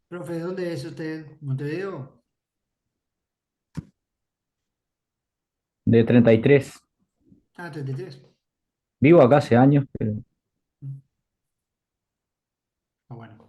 Profe, ¿de dónde es usted? ¿Montevideo? De 33. Ah, 33. Vivo acá hace años, pero Ah, bueno.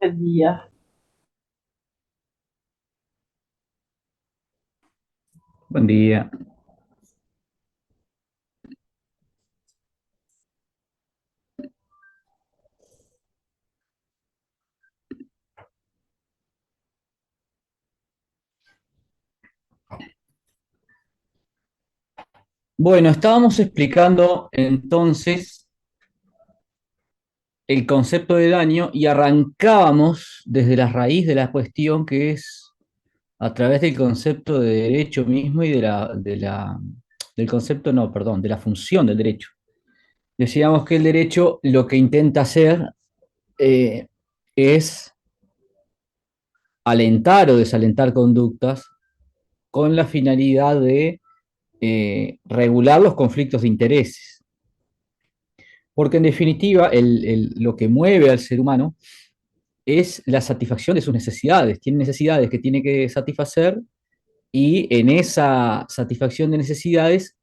Buen día. buen día. Bueno, estábamos explicando entonces el concepto de daño y arrancábamos desde la raíz de la cuestión que es a través del concepto de derecho mismo y del concepto, no, perdón, de la función del derecho. Decíamos que el derecho lo que intenta hacer eh, es alentar o desalentar conductas con la finalidad de regular los conflictos de intereses. Porque en definitiva, lo que mueve al ser humano es la satisfacción de sus necesidades. Tiene necesidades que tiene que satisfacer y en esa satisfacción de necesidades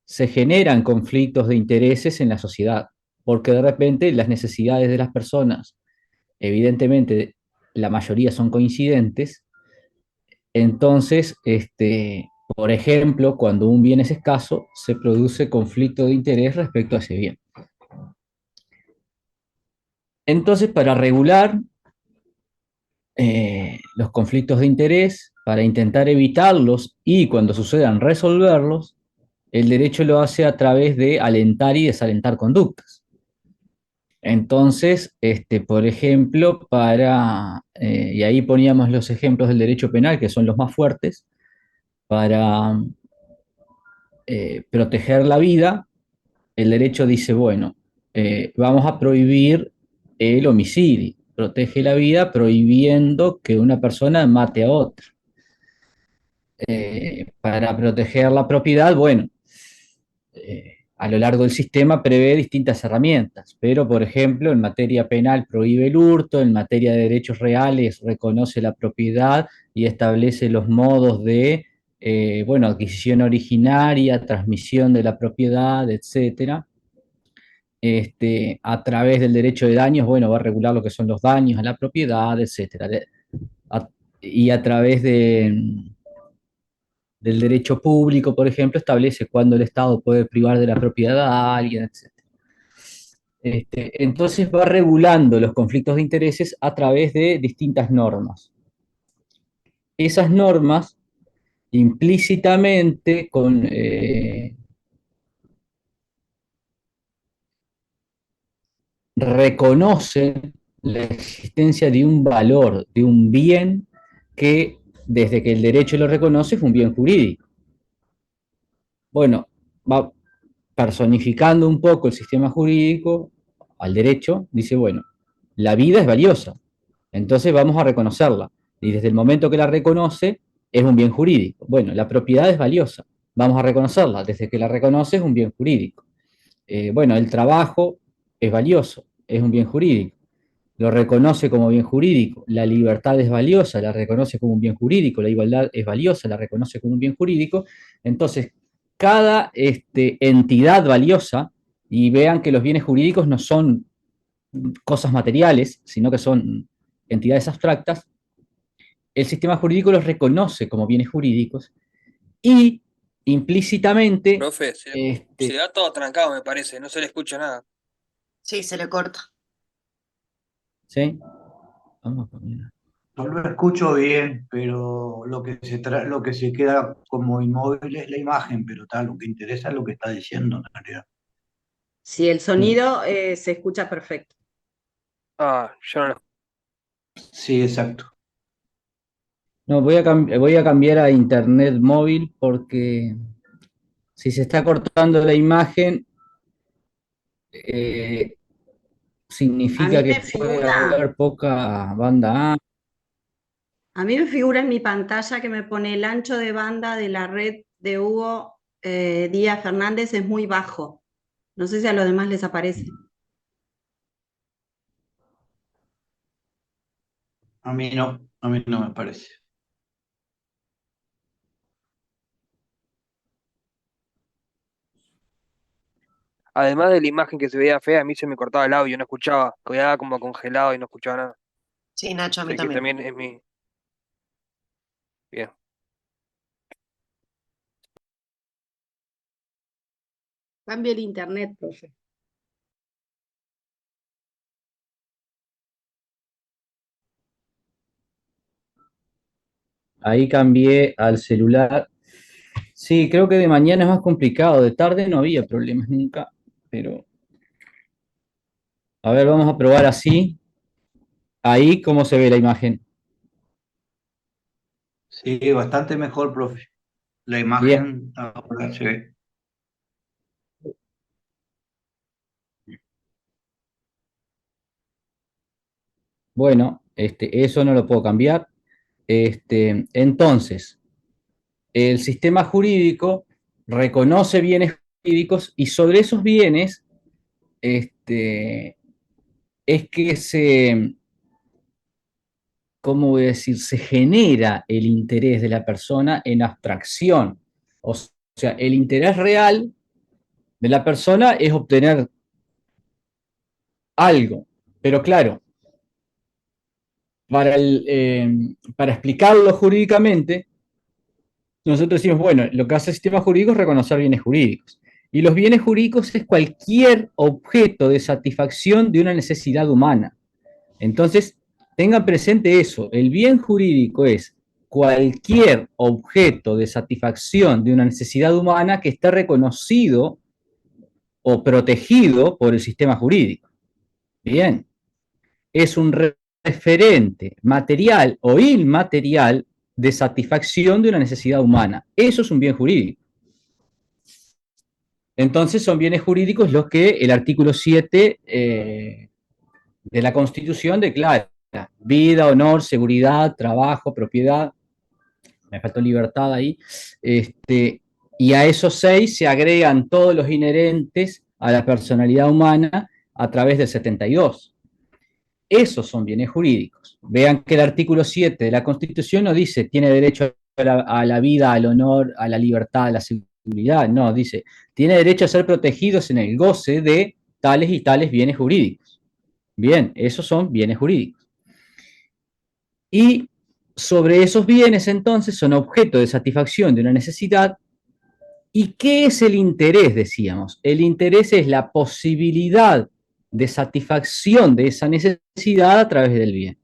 se generan conflictos de intereses en la sociedad, porque de repente las necesidades de las personas, evidentemente la mayoría son coincidentes, entonces, por ejemplo, cuando un bien es escaso, se produce conflicto de interés respecto a ese bien. Entonces, para regular los conflictos de interés, para intentar evitarlos y cuando sucedan resolverlos, el derecho lo hace a través de alentar y desalentar conductas. Entonces, por ejemplo, y ahí poníamos los ejemplos del derecho penal, que son los más fuertes, para proteger la vida, el derecho dice, bueno, vamos a prohibir el homicidio, protege la vida prohibiendo que una persona mate a otra. Para proteger la propiedad, bueno, a lo largo del sistema prevé distintas herramientas, pero por ejemplo en materia penal prohíbe el hurto, en materia de derechos reales reconoce la propiedad y establece los modos de, bueno, adquisición originaria, transmisión de la propiedad, etcétera. A través del derecho de daños, bueno, va a regular lo que son los daños a la propiedad, etcétera. A, y a través del derecho público, por ejemplo, establece cuándo el Estado puede privar de la propiedad a alguien, etc. Entonces va regulando los conflictos de intereses a través de distintas normas. Esas normas implícitamente reconocen la existencia de un valor, de un bien que desde que el derecho lo reconoce es un bien jurídico. Bueno, va personificando un poco el sistema jurídico al derecho, dice, bueno, la vida es valiosa, entonces vamos a reconocerla. Y desde el momento que la reconoce, es un bien jurídico. Bueno, la propiedad es valiosa, vamos a reconocerla. Desde que la reconoce, es un bien jurídico. Bueno, el trabajo es valioso, es un bien jurídico. Lo reconoce como bien jurídico. La libertad es valiosa, la reconoce como un bien jurídico. La igualdad es valiosa, la reconoce como un bien jurídico. Entonces, cada entidad valiosa, y vean que los bienes jurídicos no son cosas materiales, sino que son entidades abstractas, el sistema jurídico los reconoce como bienes jurídicos y implícitamente, Profe, se este, da todo trancado, me parece, no se le escucha nada. Sí, se le corta. ¿sí? Vamos a cambiar. Yo lo escucho bien, pero lo que se queda como inmóvil es la imagen, pero tal, lo que interesa es lo que está diciendo en realidad. Sí, el sonido se escucha perfecto. Ah, yo no lo. Sí, exacto. No, voy a cambiar a internet móvil porque si se está cortando la imagen, A significa mí que me puede figura, haber poca banda ancha. a mí me figura en mi pantalla que me pone el ancho de banda de la red de Hugo Díaz Fernández es muy bajo. No sé si a los demás les aparece. A mí no me parece. Además de la imagen que se veía fea, a mí se me cortaba el audio, no escuchaba, quedaba como congelado y no escuchaba nada. Sí, Nacho, a mí Así que también. también es mi. Bien. Cambie el internet, profe. Ahí cambié al celular. Sí, creo que de mañana es más complicado. De tarde no había problemas nunca, pero a ver, vamos a probar así. Ahí, ¿cómo se ve la imagen? Sí, bastante mejor, profe. La Bien, imagen ahora se ve. bueno, eso no lo puedo cambiar. Entonces, el sistema jurídico reconoce bienes jurídicos y sobre esos bienes es que ¿cómo voy a decir? Se genera el interés de la persona en abstracción. O sea, el interés real de la persona es obtener algo. Pero claro, para explicarlo jurídicamente, nosotros decimos, bueno, lo que hace el sistema jurídico es reconocer bienes jurídicos. Y los bienes jurídicos es cualquier objeto de satisfacción de una necesidad humana. Entonces, tengan presente eso, el bien jurídico es cualquier objeto de satisfacción de una necesidad humana que esté reconocido o protegido por el sistema jurídico. Bien, es un referente material o inmaterial de satisfacción de una necesidad humana. Eso es un bien jurídico. Entonces son bienes jurídicos los que el artículo 7 de la Constitución declara: vida, honor, seguridad, trabajo, propiedad, me faltó libertad ahí, y a esos 6 se agregan todos los inherentes a la personalidad humana a través del 72. Esos son bienes jurídicos. Vean que el artículo 7 de la Constitución no dice tiene derecho a la vida, al honor, a la libertad, a la seguridad. No, dice tiene derecho a ser protegidos en el goce de tales y tales bienes jurídicos. Bien, esos son bienes jurídicos. Y sobre esos bienes entonces son objeto de satisfacción de una necesidad. ¿Y qué es el interés? Decíamos. El interés es la posibilidad de satisfacción de esa necesidad a través del bien.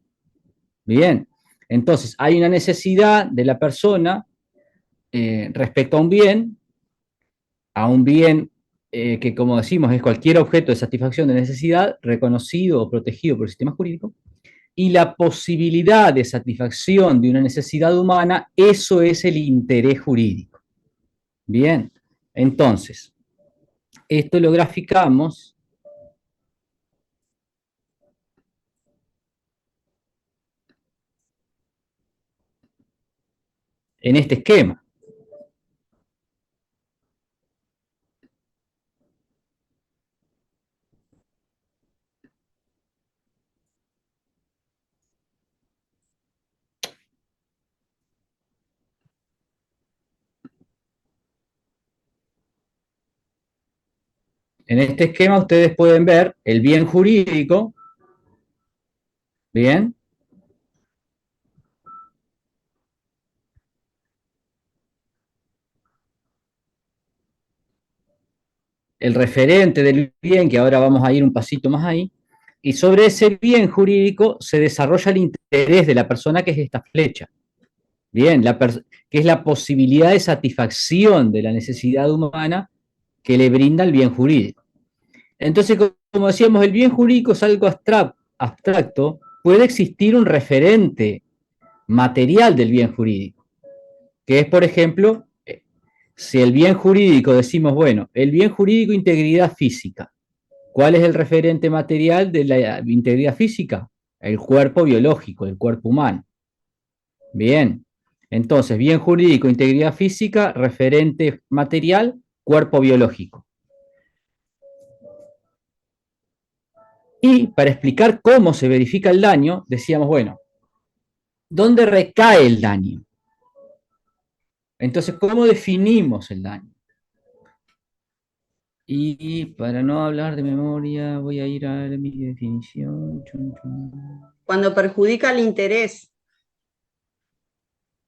Bien, entonces hay una necesidad de la persona respecto a un bien que, como decimos, es cualquier objeto de satisfacción de necesidad reconocido o protegido por el sistema jurídico, y la posibilidad de satisfacción de una necesidad humana, eso es el interés jurídico. Bien, entonces, esto lo graficamos en este esquema. En este esquema ustedes pueden ver el bien jurídico, bien, el referente del bien, que ahora vamos a ir un pasito más ahí, Y sobre ese bien jurídico se desarrolla el interés de la persona, que es esta flecha. Bien, que es la posibilidad de satisfacción de la necesidad humana que le brinda el bien jurídico. Entonces, como decíamos, el bien jurídico es algo abstracto, puede existir un referente material del bien jurídico, que es, por ejemplo, si el bien jurídico decimos, bueno, el bien jurídico integridad física, ¿cuál es el referente material de la integridad física? El cuerpo biológico, el cuerpo humano. Bien, entonces, bien jurídico, integridad física, referente material, cuerpo biológico. Y para explicar cómo se verifica el daño, decíamos, bueno, ¿dónde recae el daño? Entonces, ¿cómo definimos el daño? Y para no hablar de memoria, voy a ir a mi definición. Cuando perjudica el interés.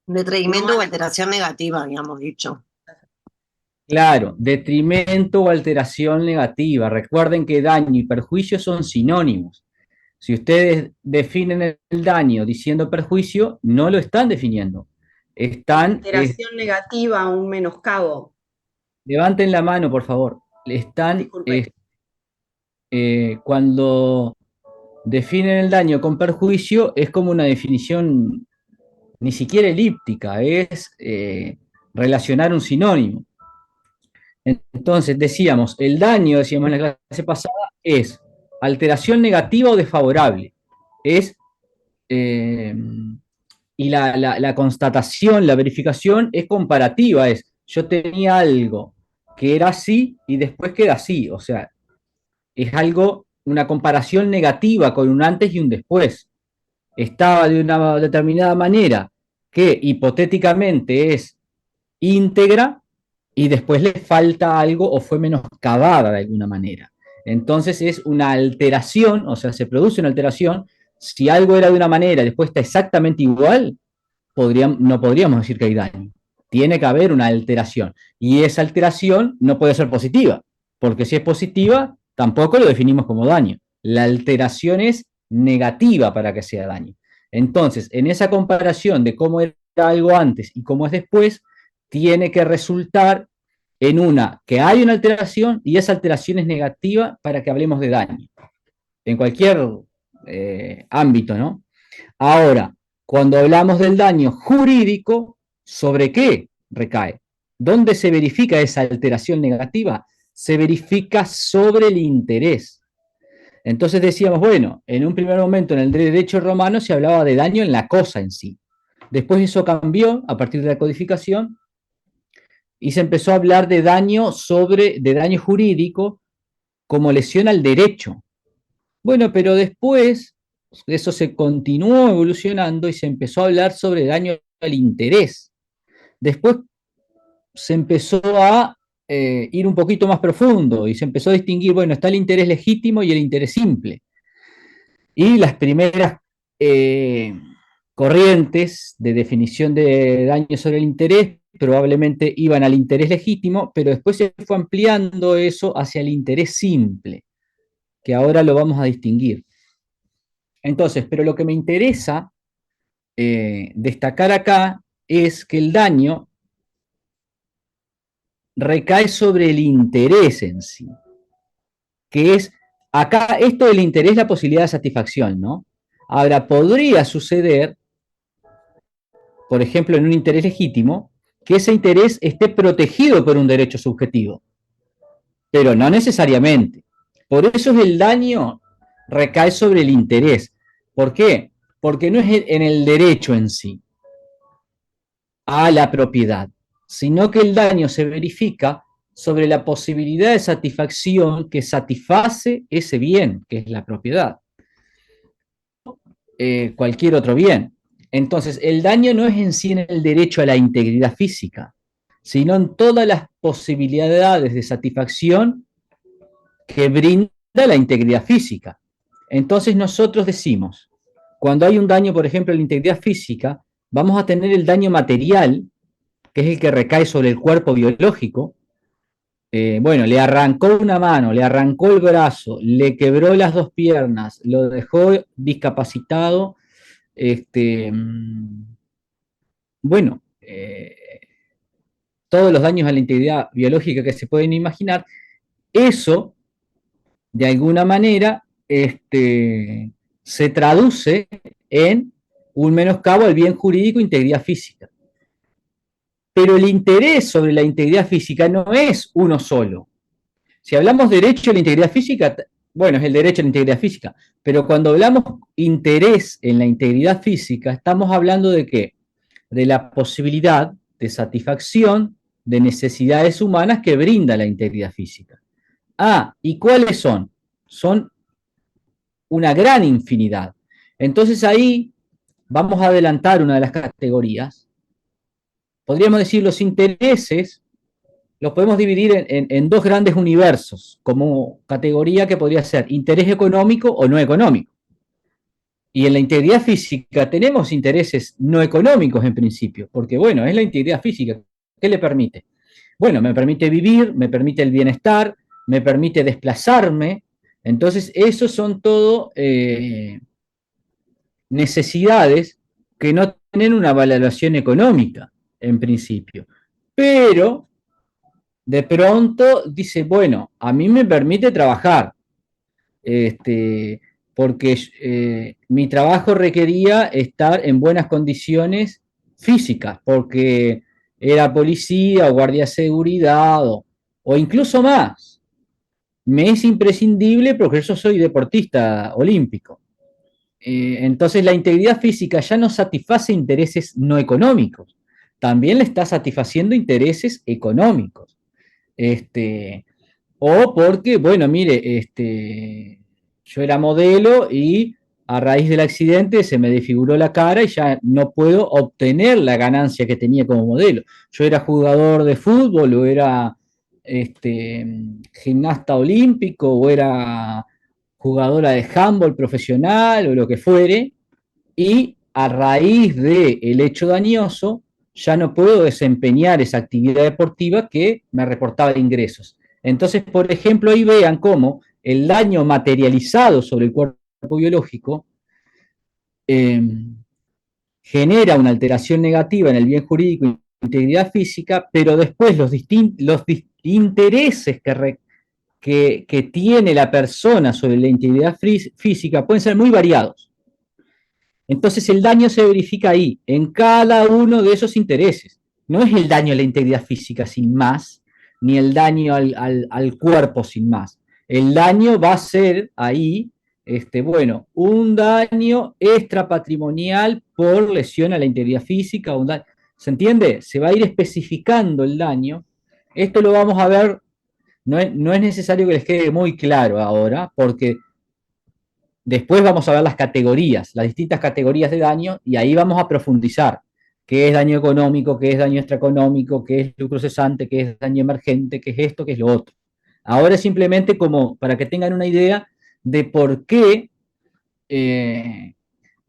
Detrimento o alteración negativa, habíamos dicho. Claro, detrimento o alteración negativa. Recuerden que daño y perjuicio son sinónimos. Si ustedes definen el daño diciendo perjuicio, no lo están definiendo. Alteración negativa, un menoscabo. Levanten la mano, por favor. Cuando definen el daño con perjuicio, es como una definición ni siquiera elíptica, es relacionar un sinónimo. Entonces, decíamos, el daño, decíamos en la clase pasada, es alteración negativa o desfavorable. Y la constatación, la verificación es comparativa, yo tenía algo que era así y después queda así, o sea, es algo, una comparación negativa con un antes y un después. Estaba de una determinada manera que hipotéticamente es íntegra y después le falta algo o fue menoscabada de alguna manera. Entonces es una alteración, o sea, se produce una alteración. Si algo era de una manera y después está exactamente igual, no podríamos decir que hay daño. Tiene que haber una alteración. Y esa alteración no puede ser positiva, porque si es positiva, tampoco lo definimos como daño. La alteración es negativa para que sea daño. Entonces, en esa comparación de cómo era algo antes y cómo es después, tiene que resultar en que hay una alteración y esa alteración es negativa para que hablemos de daño. En cualquier ámbito, ¿no? Ahora, cuando hablamos del daño jurídico, ¿sobre qué recae? ¿Dónde se verifica esa alteración negativa? Se verifica sobre el interés. Entonces decíamos, bueno, en un primer momento en el derecho romano se hablaba de daño en la cosa en sí. Después eso cambió a partir de la codificación y se empezó a hablar de daño jurídico como lesión al derecho. Bueno, pero después eso se continuó evolucionando y se empezó a hablar sobre daño al interés. Después se empezó a ir un poquito más profundo y se empezó a distinguir, bueno, está el interés legítimo y el interés simple. Y las primeras corrientes de definición de daño sobre el interés probablemente iban al interés legítimo, pero después se fue ampliando eso hacia el interés simple, que ahora lo vamos a distinguir. Entonces, pero lo que me interesa destacar acá es que el daño recae sobre el interés en sí, que es, acá esto del interés, la posibilidad de satisfacción, ¿no? Ahora, podría suceder, por ejemplo, en un interés legítimo, que ese interés esté protegido por un derecho subjetivo, pero no necesariamente. Por eso el daño recae sobre el interés. ¿Por qué? Porque no es en el derecho en sí a la propiedad, sino que el daño se verifica sobre la posibilidad de satisfacción que satisface ese bien, que es la propiedad. Cualquier otro bien. Entonces, el daño no es en sí en el derecho a la integridad física, sino en todas las posibilidades de satisfacción que brinda la integridad física. Entonces nosotros decimos, cuando hay un daño, por ejemplo, a la integridad física, vamos a tener el daño material, que es el que recae sobre el cuerpo biológico, bueno, le arrancó una mano, le arrancó el brazo, le quebró las dos piernas, lo dejó discapacitado, bueno, todos los daños a la integridad biológica que se pueden imaginar, eso, de alguna manera, se traduce en un menoscabo al bien jurídico e integridad física. Pero el interés sobre la integridad física no es uno solo. Si hablamos derecho a la integridad física, bueno, es el derecho a la integridad física, pero cuando hablamos interés en la integridad física, estamos hablando de qué? De la posibilidad de satisfacción de necesidades humanas que brinda la integridad física. Ah, ¿y cuáles son? Son una gran infinidad. Entonces ahí vamos a adelantar una de las categorías. Podríamos decir los intereses los podemos dividir en dos grandes universos, como categoría que podría ser interés económico o no económico. Y en la integridad física tenemos intereses no económicos en principio, porque bueno, es la integridad física. ¿Qué le permite? Bueno, me permite vivir, me permite el bienestar, me permite desplazarme. Entonces, esos son todo necesidades que no tienen una valoración económica en principio. Pero de pronto dice, bueno, a mí me permite trabajar, porque mi trabajo requería estar en buenas condiciones físicas, porque era policía o guardia de seguridad o incluso más. Me es imprescindible porque yo soy deportista olímpico. Entonces la integridad física ya no satisface intereses no económicos, también le está satisfaciendo intereses económicos. O porque, bueno, mire, yo era modelo y a raíz del accidente se me desfiguró la cara y ya no puedo obtener la ganancia que tenía como modelo. Yo era jugador de fútbol o era gimnasta olímpico o era jugadora de handball profesional o lo que fuere, y a raíz del hecho dañoso ya no puedo desempeñar esa actividad deportiva que me reportaba ingresos. Entonces, por ejemplo, ahí vean cómo el daño materializado sobre el cuerpo biológico genera una alteración negativa en el bien jurídico e integridad física, pero después los intereses que tiene la persona sobre la integridad física pueden ser muy variados. Entonces el daño se verifica ahí, en cada uno de esos intereses. No es el daño a la integridad física sin más, ni el daño al cuerpo sin más. El daño va a ser ahí, bueno, un daño extrapatrimonial por lesión a la integridad física. ¿Se entiende? Se va a ir especificando el daño. Esto lo vamos a ver, no es necesario que les quede muy claro ahora, porque después vamos a ver las categorías, las distintas categorías de daño, y ahí vamos a profundizar qué es daño económico, qué es daño extraeconómico, qué es lucro cesante, qué es daño emergente, qué es esto, qué es lo otro. Ahora simplemente como para que tengan una idea de por qué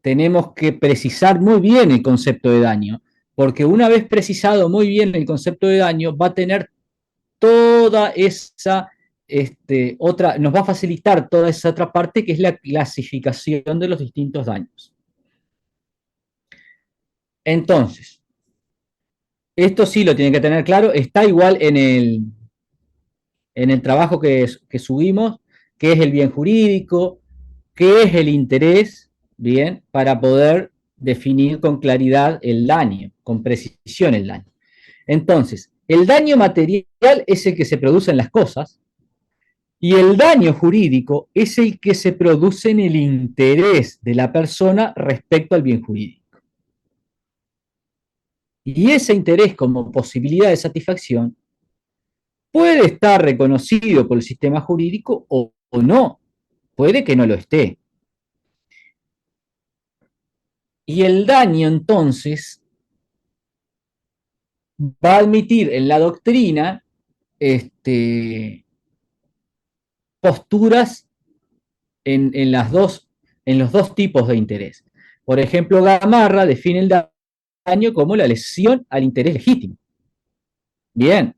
tenemos que precisar muy bien el concepto de daño, porque una vez precisado muy bien el concepto de daño, va a tener toda esa nos va a facilitar toda esa otra parte que es la clasificación de los distintos daños. Entonces, esto sí lo tienen que tener claro, está igual en el trabajo que subimos, qué es el bien jurídico, qué es el interés, bien, para poder definir con claridad el daño, con precisión el daño. Entonces, el daño material es el que se produce en las cosas, y el daño jurídico es el que se produce en el interés de la persona respecto al bien jurídico. Y ese interés como posibilidad de satisfacción puede estar reconocido por el sistema jurídico o no, puede que no lo esté. Y el daño entonces va a admitir en la doctrina posturas en los dos tipos de interés. Por ejemplo, Gamarra define el daño como la lesión al interés legítimo. Bien.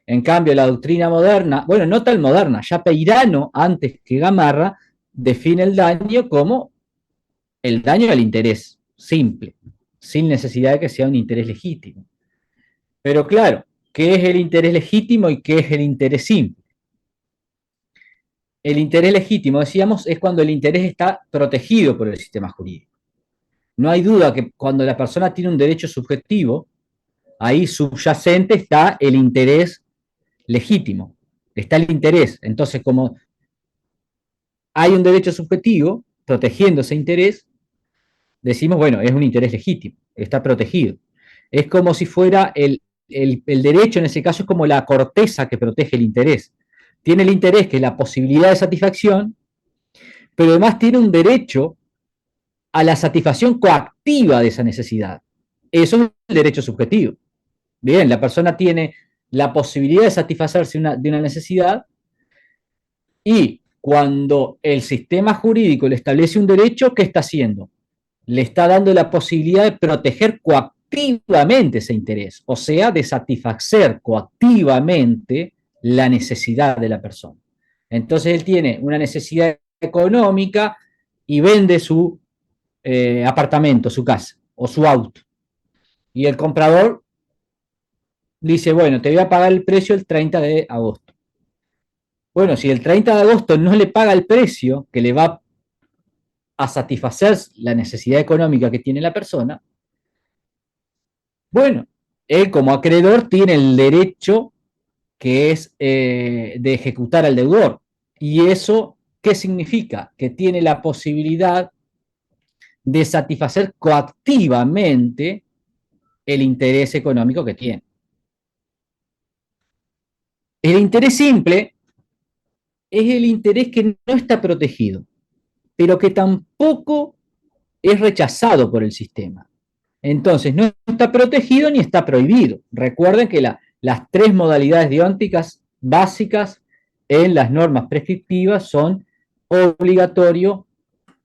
En cambio, la doctrina moderna, bueno, no tan moderna, ya Peirano, antes que Gamarra, define el daño como el daño al interés simple, sin necesidad de que sea un interés legítimo. Pero claro, ¿qué es el interés legítimo y qué es el interés simple? El interés legítimo, decíamos, es cuando el interés está protegido por el sistema jurídico. No hay duda que cuando la persona tiene un derecho subjetivo, ahí subyacente está el interés legítimo, está el interés. Entonces, como hay un derecho subjetivo protegiendo ese interés, decimos, bueno, es un interés legítimo, está protegido. Es como si fuera el derecho, en ese caso, es como la corteza que protege el interés. Tiene el interés, que es la posibilidad de satisfacción, pero además tiene un derecho a la satisfacción coactiva de esa necesidad. Eso es el derecho subjetivo. Bien, la persona tiene la posibilidad de satisfacerse de una necesidad y cuando el sistema jurídico le establece un derecho, ¿qué está haciendo? Le está dando la posibilidad de proteger coactivamente ese interés, o sea, de satisfacer coactivamente la necesidad de la persona. Entonces él tiene una necesidad económica y vende su apartamento, su casa o su auto. Y el comprador dice, bueno, te voy a pagar el precio el 30 de agosto. Bueno, si el 30 de agosto no le paga el precio que le va a satisfacer la necesidad económica que tiene la persona, bueno, él como acreedor tiene el derecho que es de ejecutar al deudor. ¿Y eso qué significa? Que tiene la posibilidad de satisfacer coactivamente el interés económico que tiene. El interés simple es el interés que no está protegido, pero que tampoco es rechazado por el sistema. Entonces, no está protegido ni está prohibido. Recuerden que las tres modalidades deónticas básicas en las normas prescriptivas son obligatorio,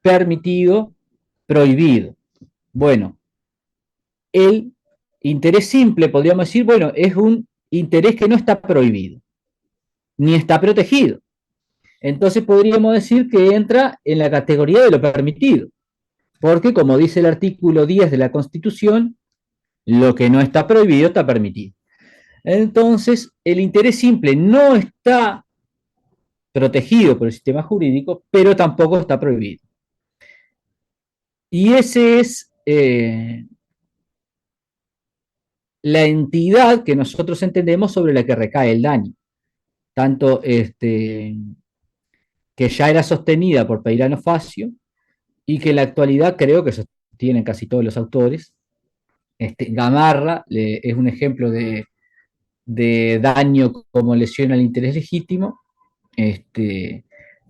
permitido, prohibido. Bueno, el interés simple, podríamos decir, bueno, es un interés que no está prohibido, ni está protegido. Entonces podríamos decir que entra en la categoría de lo permitido, porque como dice el artículo 10 de la Constitución, lo que no está prohibido está permitido. Entonces, el interés simple no está protegido por el sistema jurídico, pero tampoco está prohibido. Y ese es la entidad que nosotros entendemos sobre la que recae el daño. Tanto que ya era sostenida por Peirano Facio y que en la actualidad creo que sostienen casi todos los autores. Gamarra es un ejemplo de daño como lesión al interés legítimo,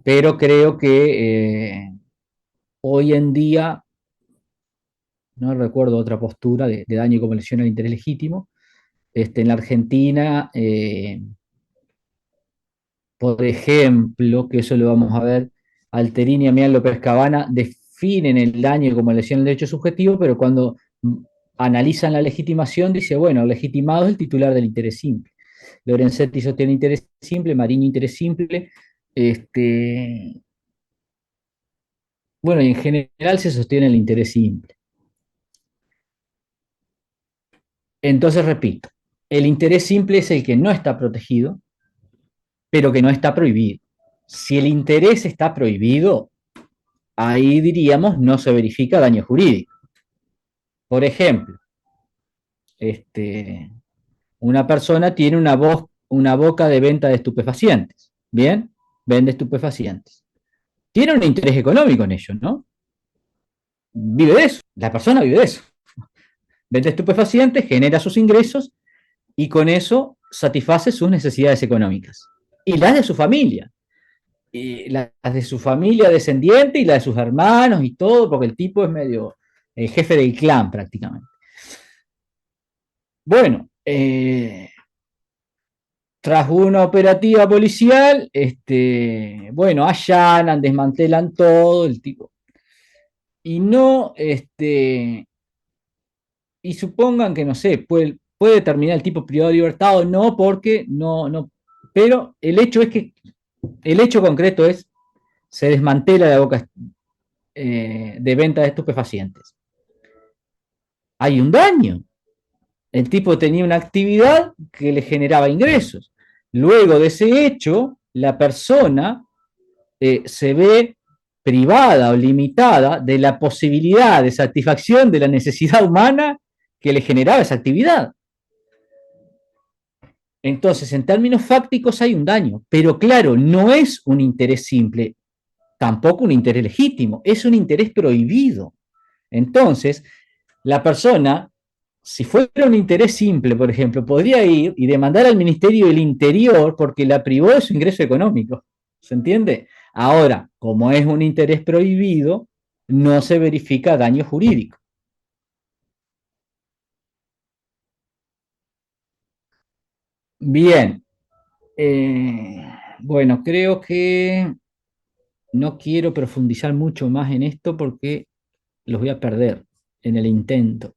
pero creo que hoy en día no recuerdo otra postura de daño como lesión al interés legítimo. En la Argentina, por ejemplo, que eso lo vamos a ver, Alterini y Amián López Cabana definen el daño como lesión al derecho subjetivo, pero cuando analizan la legitimación, dice, bueno, legitimado es el titular del interés simple. Lorenzetti sostiene interés simple, Mariño interés simple. Bueno, y en general se sostiene el interés simple. Entonces, repito, el interés simple es el que no está protegido, pero que no está prohibido. Si el interés está prohibido, ahí diríamos no se verifica daño jurídico. Por ejemplo, una persona tiene una boca de venta de estupefacientes. Bien, vende estupefacientes. Tiene un interés económico en ello, ¿no? Vive de eso, la persona vive de eso. Vende estupefacientes, genera sus ingresos y con eso satisface sus necesidades económicas. Y las de su familia. Y las de su familia descendiente y las de sus hermanos y todo, porque el tipo es medio el jefe del clan prácticamente. Bueno, tras una operativa policial, bueno, allanan, desmantelan todo, el tipo. Y no, y supongan que, no sé, puede determinar el tipo privado de libertad o no, porque no, pero el hecho es que, el hecho concreto es, se desmantela la boca de venta de estupefacientes. Hay un daño. El tipo tenía una actividad que le generaba ingresos. Luego de ese hecho, la persona se ve privada o limitada de la posibilidad de satisfacción de la necesidad humana que le generaba esa actividad. Entonces, en términos fácticos hay un daño, pero claro, no es un interés simple, tampoco un interés legítimo, es un interés prohibido. Entonces, la persona, si fuera un interés simple, por ejemplo, podría ir y demandar al Ministerio del Interior porque la privó de su ingreso económico. ¿Se entiende? Ahora, como es un interés prohibido, no se verifica daño jurídico. Bien. Bueno, creo que no quiero profundizar mucho más en esto porque los voy a perder en el intento.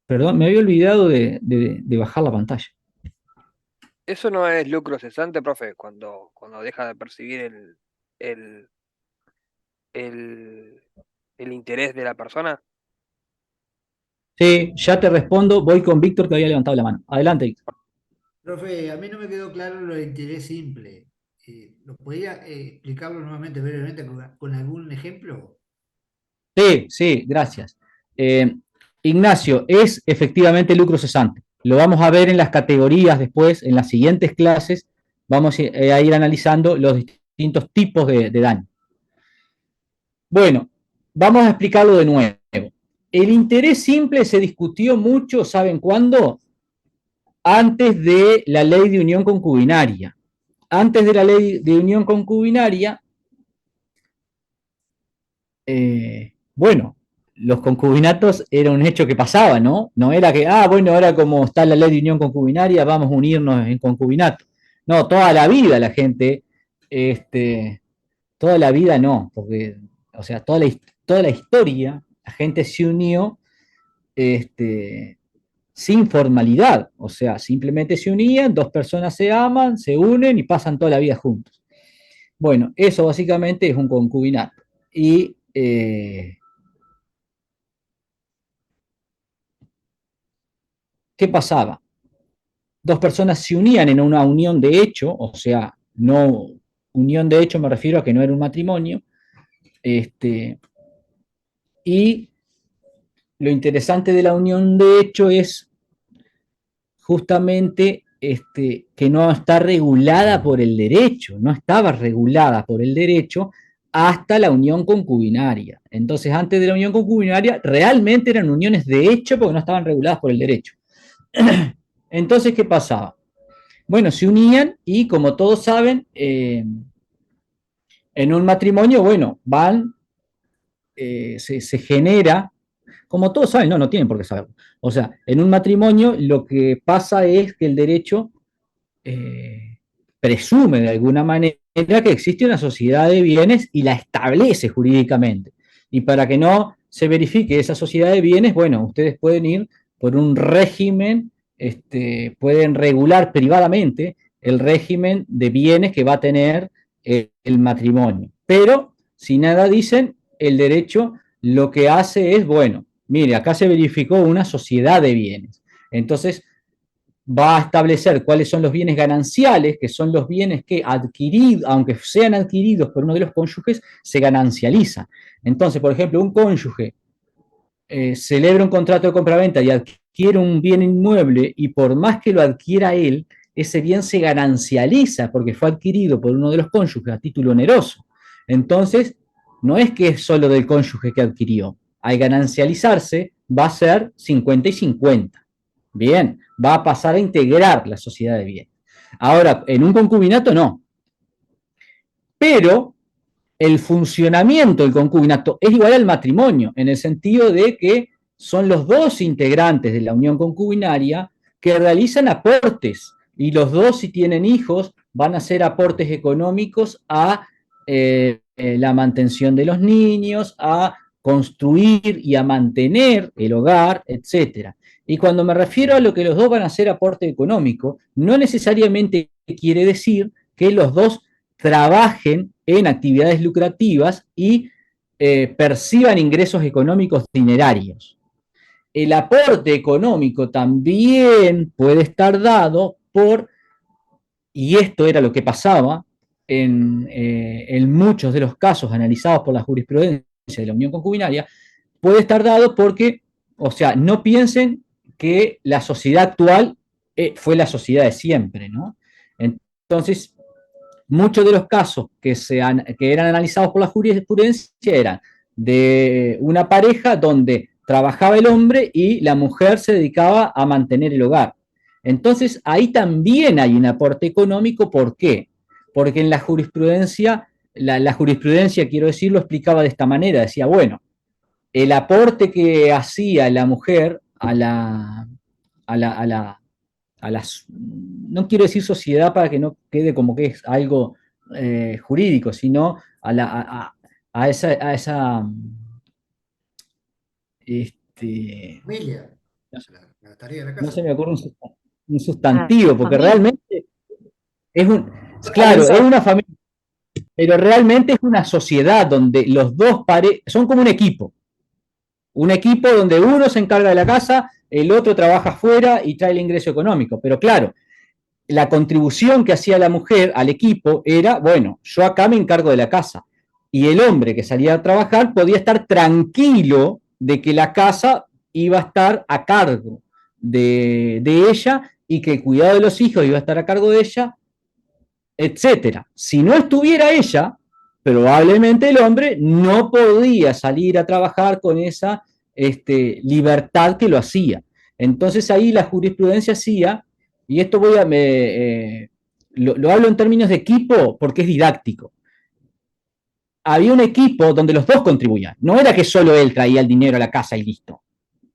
Perdón, me había olvidado de bajar la pantalla. ¿Eso no es lucro cesante, profe? Cuando deja de percibir el, el, el interés de la persona. Sí, ya te respondo. Voy con Víctor que había levantado la mano. Adelante, Víctor. Profe, a mí no me quedó claro lo de interés simple. ¿Lo podría explicarlo nuevamente brevemente con algún ejemplo? Sí, sí, gracias. Eh, Ignacio, es efectivamente lucro cesante. Lo vamos a ver en las categorías después, en las siguientes clases. Vamos a ir analizando los distintos tipos de daño. Bueno, vamos a explicarlo de nuevo. El interés simple se discutió mucho, ¿saben cuándo? Antes de la ley de unión concubinaria. Antes de la ley de unión concubinaria, bueno, los concubinatos era un hecho que pasaba, ¿no? No era que, bueno, ahora como está la ley de unión concubinaria, vamos a unirnos en concubinato. No, toda la vida la gente, toda la vida no, porque, o sea, toda la historia, la gente se unió sin formalidad, o sea, simplemente se unían, dos personas se aman, se unen y pasan toda la vida juntos. Bueno, eso básicamente es un concubinato. Y ¿qué pasaba? Dos personas se unían en una unión de hecho, o sea, no unión de hecho me refiero a que no era un matrimonio, y lo interesante de la unión de hecho es justamente que no está regulada por el derecho, no estaba regulada por el derecho hasta la unión concubinaria. Entonces, antes de la unión concubinaria, realmente eran uniones de hecho porque no estaban reguladas por el derecho. Entonces, ¿qué pasaba? Bueno, se unían y, como todos saben, en un matrimonio, bueno, se genera, como todos saben, no tienen por qué saberlo. O sea, en un matrimonio lo que pasa es que el derecho presume de alguna manera que existe una sociedad de bienes y la establece jurídicamente. Y para que no se verifique esa sociedad de bienes, bueno, ustedes pueden ir por un régimen, pueden regular privadamente el régimen de bienes que va a tener el matrimonio. Pero, si nada dicen, el derecho lo que hace es, bueno, mire, acá se verificó una sociedad de bienes. Entonces, va a establecer cuáles son los bienes gananciales, que son los bienes que adquiridos, aunque sean adquiridos por uno de los cónyuges, se ganancializan. Entonces, por ejemplo, un cónyuge celebra un contrato de compraventa y adquiere un bien inmueble y por más que lo adquiera él, ese bien se ganancializa porque fue adquirido por uno de los cónyuges a título oneroso. Entonces, no es que es solo del cónyuge que adquirió. Al ganancializarse, va a ser 50 y 50. Bien, va a pasar a integrar la sociedad de bienes. Ahora, en un concubinato no. Pero el funcionamiento del concubinato es igual al matrimonio, en el sentido de que son los dos integrantes de la unión concubinaria que realizan aportes, y los dos, si tienen hijos, van a hacer aportes económicos a la mantención de los niños, a construir y a mantener el hogar, etc. Y cuando me refiero a lo que los dos van a hacer aporte económico, no necesariamente quiere decir que los dos trabajen en actividades lucrativas y perciban ingresos económicos dinerarios. El aporte económico también puede estar dado por, y esto era lo que pasaba en muchos de los casos analizados por la jurisprudencia de la unión concubinaria, puede estar dado porque, o sea, no piensen que la sociedad actual fue la sociedad de siempre, ¿no? Entonces, muchos de los casos que eran analizados por la jurisprudencia eran de una pareja donde trabajaba el hombre y la mujer se dedicaba a mantener el hogar. Entonces, ahí también hay un aporte económico. ¿Por qué? Porque en la jurisprudencia, la jurisprudencia, quiero decir, lo explicaba de esta manera. Decía, bueno, el aporte que hacía la mujer a las, no quiero decir sociedad para que no quede como que es algo jurídico, sino a esa Familia, la tarea de la no casa. se me ocurre un sustantivo, porque familia. realmente es claro, es una familia, pero realmente es una sociedad donde los dos son como un equipo donde uno se encarga de la casa, el otro trabaja afuera y trae el ingreso económico. Pero claro, la contribución que hacía la mujer al equipo era, bueno, yo acá me encargo de la casa. Y el hombre que salía a trabajar podía estar tranquilo de que la casa iba a estar a cargo de ella y que el cuidado de los hijos iba a estar a cargo de ella, etcétera. Si no estuviera ella, probablemente el hombre no podía salir a trabajar con esa libertad que lo hacía. Entonces ahí la jurisprudencia hacía, y esto lo hablo en términos de equipo porque es didáctico. Había un equipo donde los dos contribuían. No era que solo él traía el dinero a la casa y listo.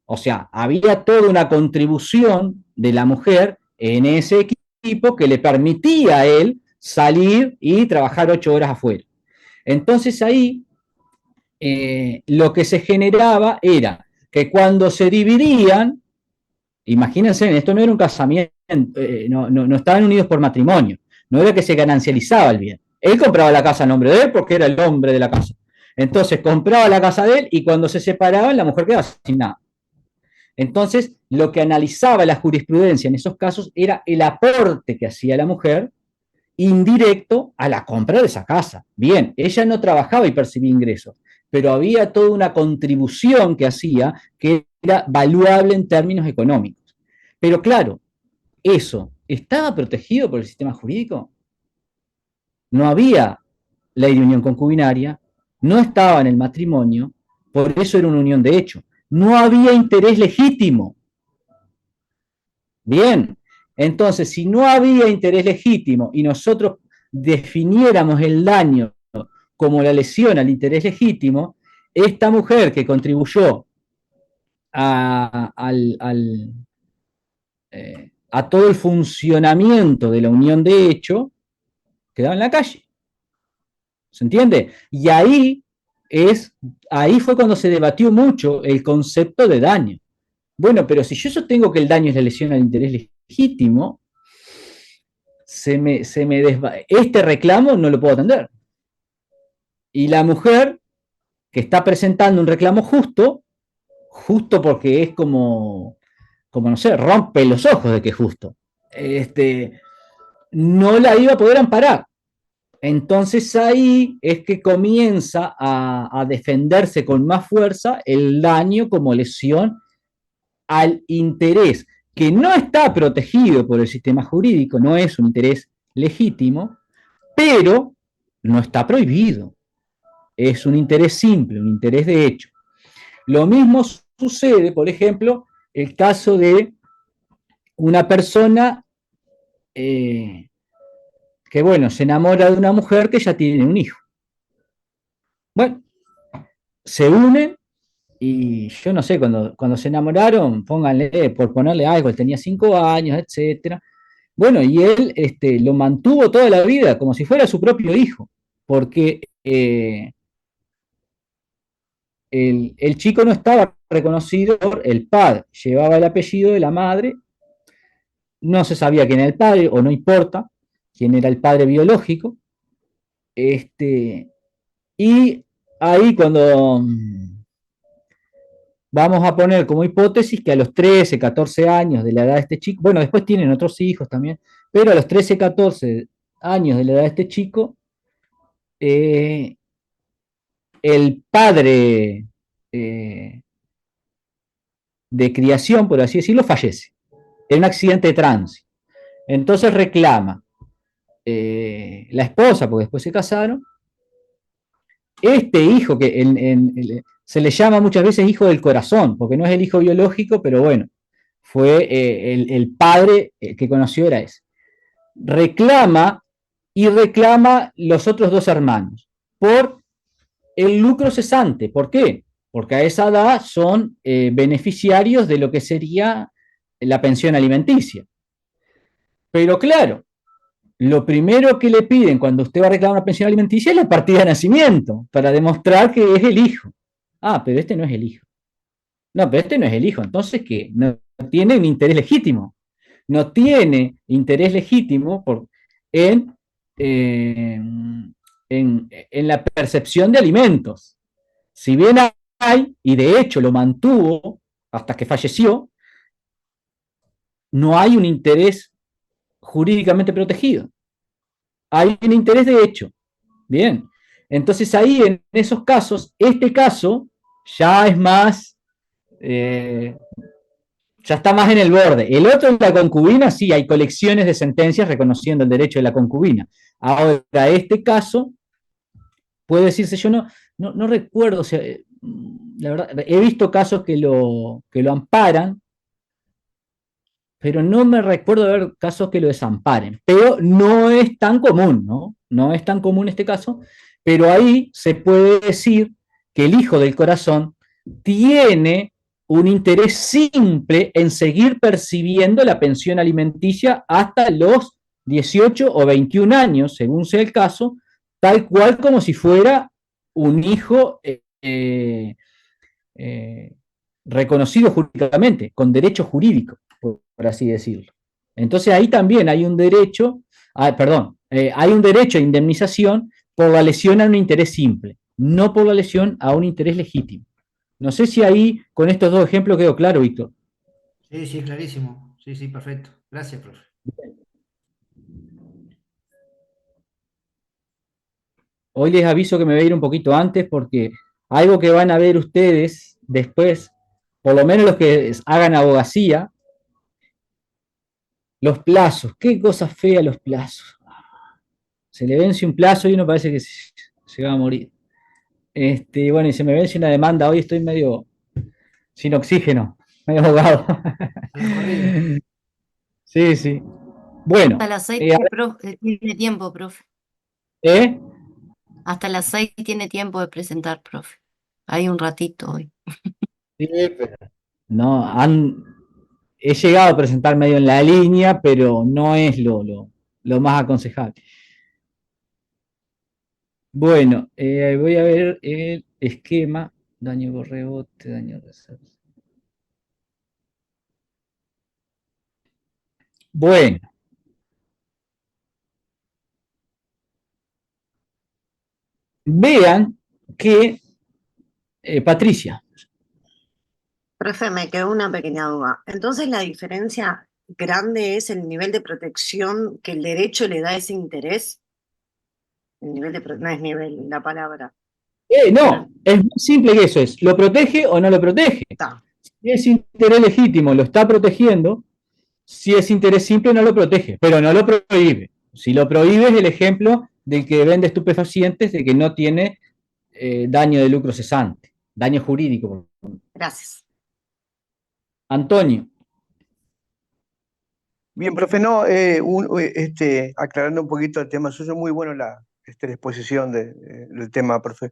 O sea, había toda una contribución de la mujer en ese equipo que le permitía a él salir y trabajar 8 horas afuera. Entonces ahí lo que se generaba era que cuando se dividían, imagínense, esto no era un casamiento, no estaban unidos por matrimonio, no era que se ganancializaba el bien. Él compraba la casa a nombre de él porque era el hombre de la casa. Entonces compraba la casa de él y cuando se separaban la mujer quedaba sin nada. Entonces, lo que analizaba la jurisprudencia en esos casos era el aporte que hacía la mujer indirecto a la compra de esa casa. Bien, ella no trabajaba y percibía ingresos, pero había toda una contribución que hacía que era valuable en términos económicos. Pero claro, ¿eso estaba protegido por el sistema jurídico? No había ley de unión concubinaria, no estaba en el matrimonio, por eso era una unión de hecho. No había interés legítimo. Bien, entonces, si no había interés legítimo y nosotros definiéramos el daño como la lesión al interés legítimo, esta mujer que contribuyó a todo el funcionamiento de la unión de hecho, quedaba en la calle. ¿Se entiende? Y ahí fue cuando se debatió mucho el concepto de daño. Bueno, pero si yo sostengo que el daño es la lesión al interés legítimo, este reclamo no lo puedo atender. Y la mujer que está presentando un reclamo justo porque es como no sé, rompe los ojos de que es justo, no la iba a poder amparar. Entonces ahí es que comienza a defenderse con más fuerza el daño como lesión al interés que no está protegido por el sistema jurídico, no es un interés legítimo, pero no está prohibido. Es un interés simple, un interés de hecho. Lo mismo sucede, por ejemplo, el caso de una persona que, bueno, se enamora de una mujer que ya tiene un hijo. Bueno, se unen y yo no sé, cuando se enamoraron, pónganle, por ponerle algo, él tenía 5 años, etcétera. Bueno, y él lo mantuvo toda la vida como si fuera su propio hijo, porque eh, el chico no estaba reconocido por el padre, llevaba el apellido de la madre, no se sabía quién era el padre, o no importa quién era el padre biológico, y ahí cuando vamos a poner como hipótesis que a los 13, 14 años de la edad de este chico, bueno, después tienen otros hijos también, pero a los 13, 14 años de la edad de este chico, eh, el padre de criación, por así decirlo, fallece en un accidente de tránsito. Entonces reclama la esposa, porque después se casaron, este hijo que se le llama muchas veces hijo del corazón, porque no es el hijo biológico, pero bueno, fue el padre que conoció era ese. Reclama y reclama los otros dos hermanos por el lucro cesante. ¿Por qué? Porque a esa edad son beneficiarios de lo que sería la pensión alimenticia. Pero claro, lo primero que le piden cuando usted va a reclamar una pensión alimenticia es la partida de nacimiento, para demostrar que es el hijo. Ah, pero este no es el hijo. No, pero este no es el hijo. Entonces, ¿qué? No tiene un interés legítimo. No tiene interés legítimo eh, en la percepción de alimentos. Si bien hay, y de hecho lo mantuvo hasta que falleció, no hay un interés jurídicamente protegido. Hay un interés de hecho. Bien. Entonces ahí en esos casos, este caso ya es más, ya está más en el borde. El otro en la concubina, sí, hay colecciones de sentencias reconociendo el derecho de la concubina. Ahora, este caso, puede decirse, yo no recuerdo, o sea, la verdad, he visto casos que lo amparan, pero no me recuerdo de ver casos que lo desamparen. Pero no es tan común, ¿no? No es tan común este caso, pero ahí se puede decir que el hijo del corazón tiene un interés simple en seguir percibiendo la pensión alimenticia hasta los 18 o 21 años, según sea el caso, tal cual como si fuera un hijo eh, reconocido jurídicamente, con derecho jurídico, por así decirlo. Entonces ahí también hay un derecho, hay un derecho a indemnización por la lesión a un interés simple, no por la lesión a un interés legítimo. No sé si ahí con estos dos ejemplos quedó claro, Víctor. Sí, sí, clarísimo. Sí, sí, perfecto. Gracias, profe. Hoy les aviso que me voy a ir un poquito antes porque algo que van a ver ustedes después, por lo menos los que hagan abogacía, los plazos, qué cosa fea los plazos. Se le vence un plazo y uno parece que se va a morir. Bueno, y se me vence una demanda, hoy estoy medio sin oxígeno, medio ahogado. Recorrido. Sí, sí. Hasta Bueno, las 6 tiene tiempo, profe. ¿eh? Hasta las 6 tiene tiempo de presentar, profe. Hay un ratito hoy. Sí, pero no, he llegado a presentar medio en la línea, pero no es lo más aconsejable. Bueno, voy a ver el esquema, daño por rebote, daño reserva. Bueno, vean que, Patricia, Profe, me quedó una pequeña duda. Entonces, la diferencia grande es el nivel de protección que el derecho le da a ese interés. El nivel de no es nivel la palabra. no, es muy simple que eso es, ¿lo protege o no lo protege? Está. Si es interés legítimo, lo está protegiendo, si es interés simple, no lo protege, pero no lo prohíbe. Si lo prohíbe es el ejemplo del que vende estupefacientes, de que no tiene daño de lucro cesante, daño jurídico. Gracias. Antonio. Bien, profe, no, aclarando un poquito el tema suyo, muy bueno la exposición del tema, profe.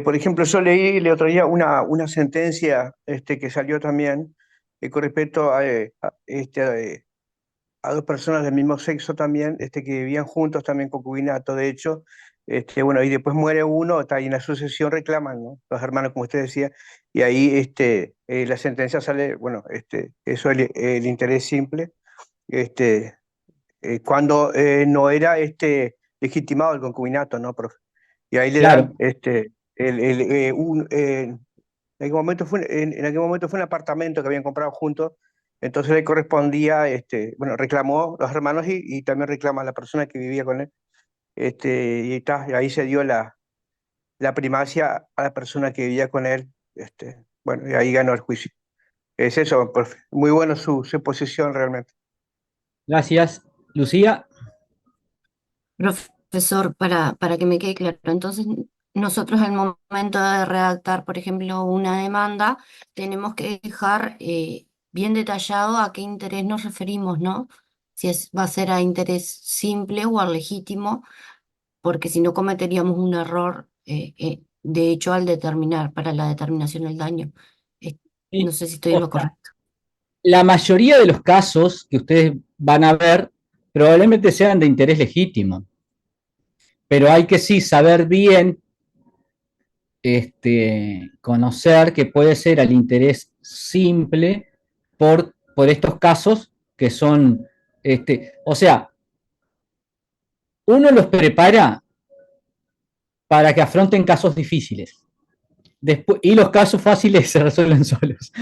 Por ejemplo, yo leí el otro día una sentencia que salió también con respecto a dos personas del mismo sexo también, que vivían juntos, también concubinato, de hecho, Bueno, y después muere uno, está ahí en la sucesión, reclaman, ¿no? Los hermanos, como usted decía, y ahí la sentencia sale, bueno, eso es el interés simple, cuando no era legitimado el concubinato, ¿no, profe? Y ahí le dan Claro, en aquel momento en aquel momento fue un apartamento que habían comprado juntos, entonces le correspondía, bueno, reclamó los hermanos y también reclama a la persona que vivía con él, y ahí se dio la primacia a la persona que vivía con él, bueno, y ahí ganó el juicio. Es eso, profe. Muy bueno su posición realmente. gracias. Lucía, Profesor, para que me quede claro, entonces nosotros al momento de redactar, por ejemplo, una demanda, tenemos que dejar bien detallado a qué interés nos referimos, ¿no? Si va a ser a interés simple o al legítimo, porque si no cometeríamos un error, de hecho, al determinar, para la determinación del daño. Eh, no sé si estoy en o lo sea, correcto. la mayoría de los casos que ustedes van a ver probablemente sean de interés legítimo, pero hay que sí saber bien, conocer que puede ser al interés simple por estos casos que son, o sea, uno los prepara para que afronten casos difíciles. Después, y los casos fáciles se resuelven solos.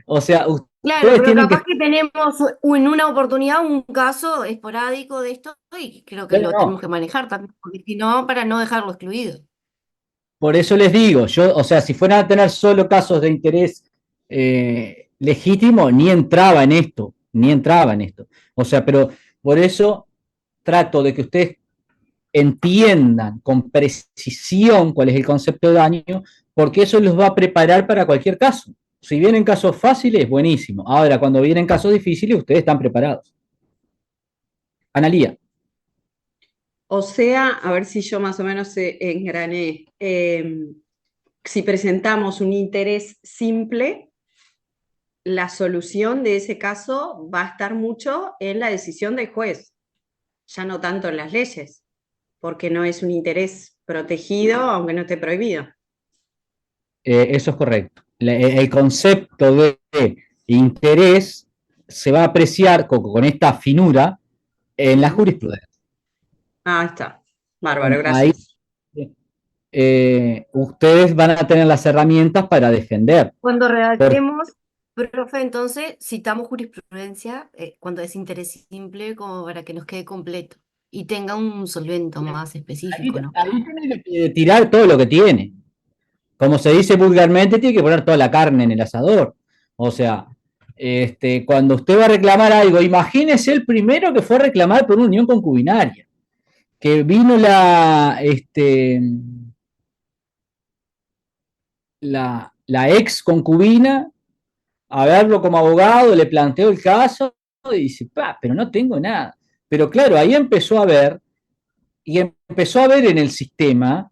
O sea, Claro, ustedes pero tienen que... capaz que tenemos en una oportunidad un caso esporádico de esto y creo que No, lo tenemos no, que manejar también, porque si no, para no dejarlo excluido. por eso les digo, yo, o sea, si fueran a tener solo casos de interés legítimo, ni entraba en esto, ni entraba en esto. O sea, pero por eso trato de que ustedes entiendan con precisión cuál es el concepto de daño, porque eso los va a preparar para cualquier caso. Si vienen casos fáciles, buenísimo. Ahora, cuando vienen casos difíciles, ustedes están preparados. Analía. O sea, a ver si yo más o menos engrané. Si presentamos un interés simple, la solución de ese caso va a estar mucho en la decisión del juez, ya no tanto en las leyes, porque no es un interés protegido, aunque no esté prohibido. Eso es correcto. El concepto de interés se va a apreciar con esta finura en la jurisprudencia. Ah, está. Bárbaro, Bueno, ahí gracias. ustedes van a tener las herramientas para defender. Cuando Por, redactemos, profe, entonces citamos jurisprudencia cuando es interés simple, como para que nos quede completo y tenga un solvento más específico, ¿no? ahí tiene que tirar todo lo que tiene. Como se dice vulgarmente, tiene que poner toda la carne en el asador. O sea, cuando usted va a reclamar algo, imagínese el primero que fue a reclamar por una unión concubinaria, que vino la ex concubina a verlo como abogado, le planteó el caso y dice, pero no tengo nada. Pero claro, ahí empezó a ver y empezó a ver en el sistema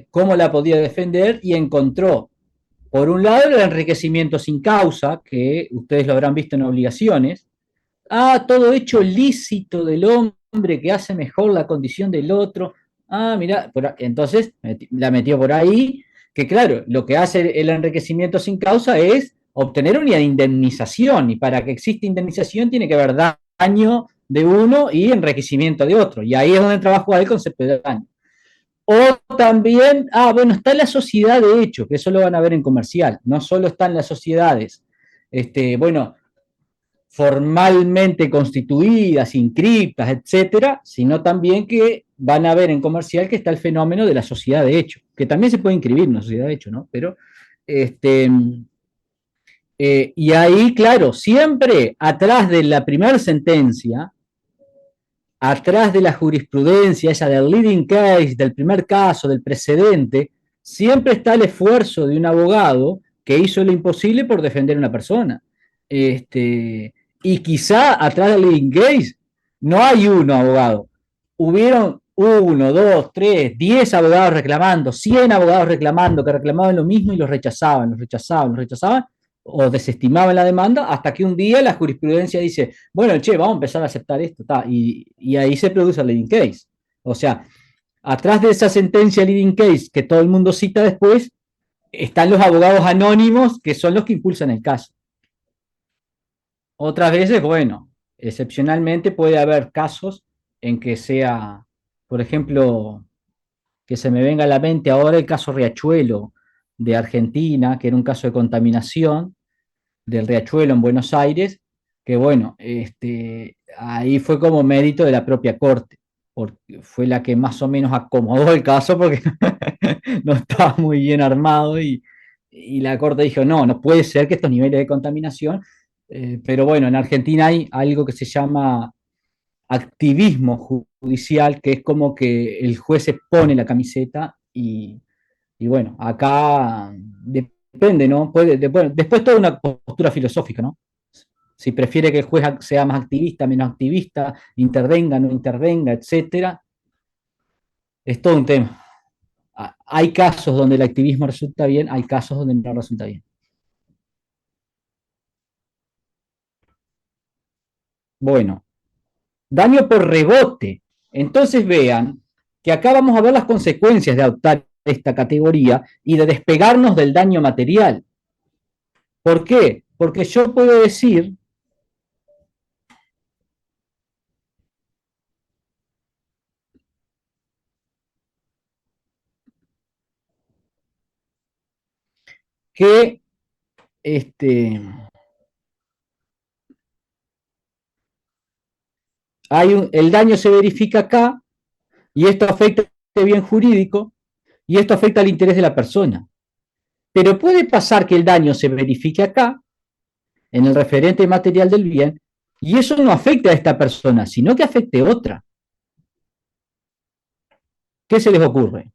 cómo la podía defender y encontró, por un lado, el enriquecimiento sin causa, que ustedes lo habrán visto en obligaciones, todo hecho lícito del hombre que hace mejor la condición del otro, mira, entonces la metió por ahí, que claro, lo que hace el enriquecimiento sin causa es obtener una indemnización, y para que exista indemnización tiene que haber daño de uno y enriquecimiento de otro, y ahí es donde trabaja el concepto de daño. O también, bueno, está la sociedad de hecho, que eso lo van a ver en comercial, no solo están las sociedades, bueno, formalmente constituidas, inscriptas, etcétera, sino también que van a ver en comercial que está el fenómeno de la sociedad de hecho, que también se puede inscribir en una sociedad de hecho, ¿no? Pero, y ahí, claro, siempre atrás de la primera sentencia, atrás de la jurisprudencia, esa del leading case, del primer caso, del precedente, siempre está el esfuerzo de un abogado que hizo lo imposible por defender a una persona. Y quizá atrás del leading case no hay uno abogado. Hubieron uno, dos, tres, 10 abogados reclamando, 100 abogados reclamando, que reclamaban lo mismo y los rechazaban, los rechazaban, los rechazaban, o desestimaban la demanda, hasta que un día la jurisprudencia dice, bueno, che, vamos a empezar a aceptar esto, y ahí se produce el leading case. O sea, Atrás de esa sentencia leading case que todo el mundo cita después, están los abogados anónimos que son los que impulsan el caso. Otras veces, bueno, excepcionalmente puede haber casos en que sea, por ejemplo, que se me venga a la mente ahora el caso Riachuelo de Argentina, que era un caso de contaminación del Riachuelo en Buenos Aires, que bueno, ahí fue como mérito de la propia Corte, porque fue la que más o menos acomodó el caso porque no estaba muy bien armado y la Corte dijo, no, no puede ser que estos niveles de contaminación, pero bueno, en Argentina hay algo que se llama activismo judicial, que es como que el juez se pone la camiseta y bueno, acá depende, ¿no? Bueno, después toda una postura filosófica, ¿no? Si prefiere que el juez sea más activista, menos activista, intervenga, no intervenga, etcétera, es todo un tema. Hay casos donde el activismo resulta bien, hay casos donde no resulta bien. Bueno, daño por rebote. Entonces vean que acá vamos a ver las consecuencias de adoptar esta categoría y de despegarnos del daño material. ¿Por qué? Porque yo puedo decir que el daño se verifica acá y esto afecta el bien jurídico y esto afecta al interés de la persona. Pero puede pasar que el daño se verifique acá, en el referente material del bien, y eso no afecte a esta persona, sino que afecte a otra. ¿Qué se les ocurre?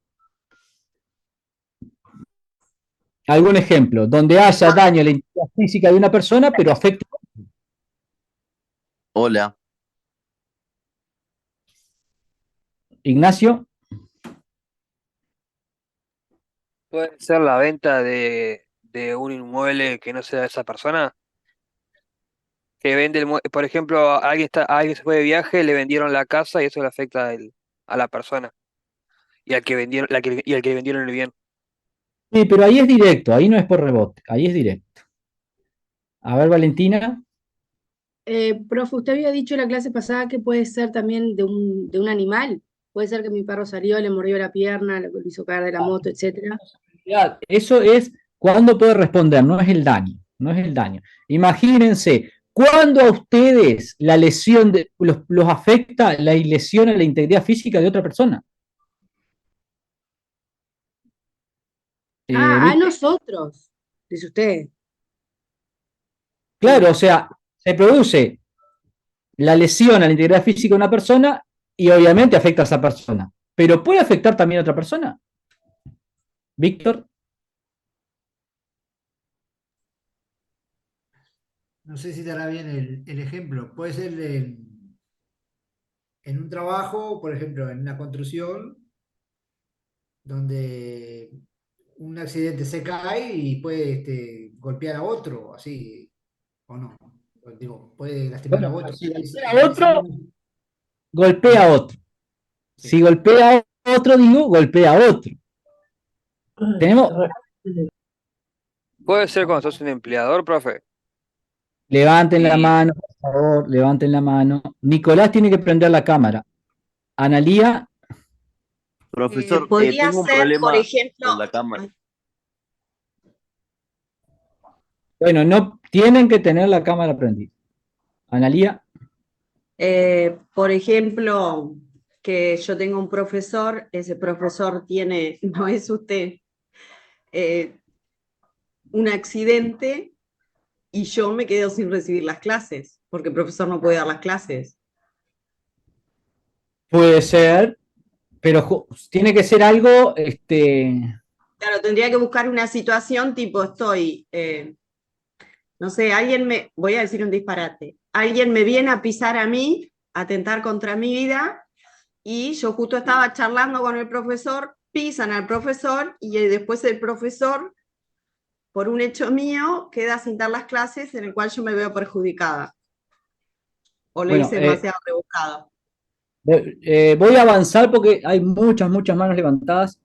¿Algún ejemplo? Donde haya daño a la integridad física de una persona, pero afecte a otra. Hola. Ignacio. ¿Puede ser la venta de un inmueble que no sea de esa persona? Que vende por ejemplo, alguien se fue de viaje, le vendieron la casa y eso le afecta a la persona y al que vendieron, y al que le vendieron el bien. Sí, pero ahí es directo, ahí no es por rebote, ahí es directo. A ver, Valentina. Profe, usted había dicho en la clase pasada que puede ser también de un animal. Puede ser que mi perro salió, le mordió la pierna, lo hizo caer de la moto, etcétera. Eso es cuando puede responder, no es el daño, no es el daño. Imagínense, cuando a ustedes la lesión los afecta la lesión a la integridad física de otra persona. A ¿Viste? nosotros, dice usted. Claro, o sea, se produce la lesión a la integridad física de una persona y obviamente afecta a esa persona. Pero ¿puede afectar también a otra persona? Víctor. No sé si te hará bien el ejemplo. Puede ser en un trabajo, por ejemplo, en una construcción, donde un accidente se cae y puede golpear a otro, así, o no. Digo, puede lastimar a Bueno, pero otro. si golpea En a ese otro, mismo- golpea a otro. Si golpea a otro, digo, golpea a otro. Tenemos, ¿Puede ser cuando sos un empleador, profe? levanten la Y mano, por favor, levanten la mano. Nicolás tiene que prender la cámara. Analía, Profesor, Podría tengo un ser, por problema ejemplo, con la cámara. ay, bueno, no tienen que tener la cámara prendida. Analía, por ejemplo, que yo tengo un profesor, ese profesor tiene, no es usted, eh, un accidente y yo me quedo sin recibir las clases, porque el profesor no puede dar las clases. puede ser, pero tiene que ser algo, Claro, tendría que buscar una situación tipo, no sé, voy a decir un disparate, alguien me viene a pisar a mí, a atentar contra mi vida, y yo justo estaba charlando con el profesor, pisan al profesor, y después el profesor, por un hecho mío, queda sin dar las clases en el cual yo me veo perjudicada. O lo bueno, hice demasiado rebuscado. Voy a avanzar porque hay muchas manos levantadas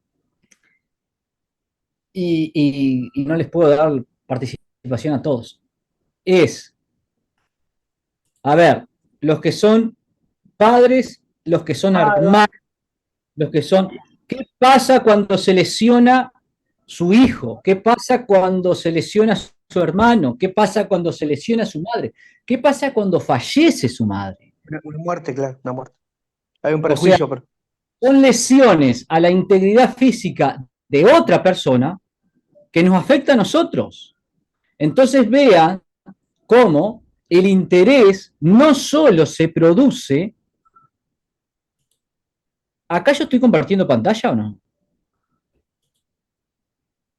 y no les puedo dar participación a todos. A ver, los que son padres, los que son hermanos, los que son... ¿Qué pasa cuando se lesiona su hijo? ¿Qué pasa cuando se lesiona su hermano? ¿Qué pasa cuando se lesiona su madre? ¿Qué pasa cuando fallece su madre? Una muerte, claro, una muerte. Hay un O sea, perjuicio, pero son lesiones a la integridad física de otra persona que nos afecta a nosotros. Entonces vean cómo el interés no solo se produce. ¿Acá yo estoy compartiendo pantalla o no?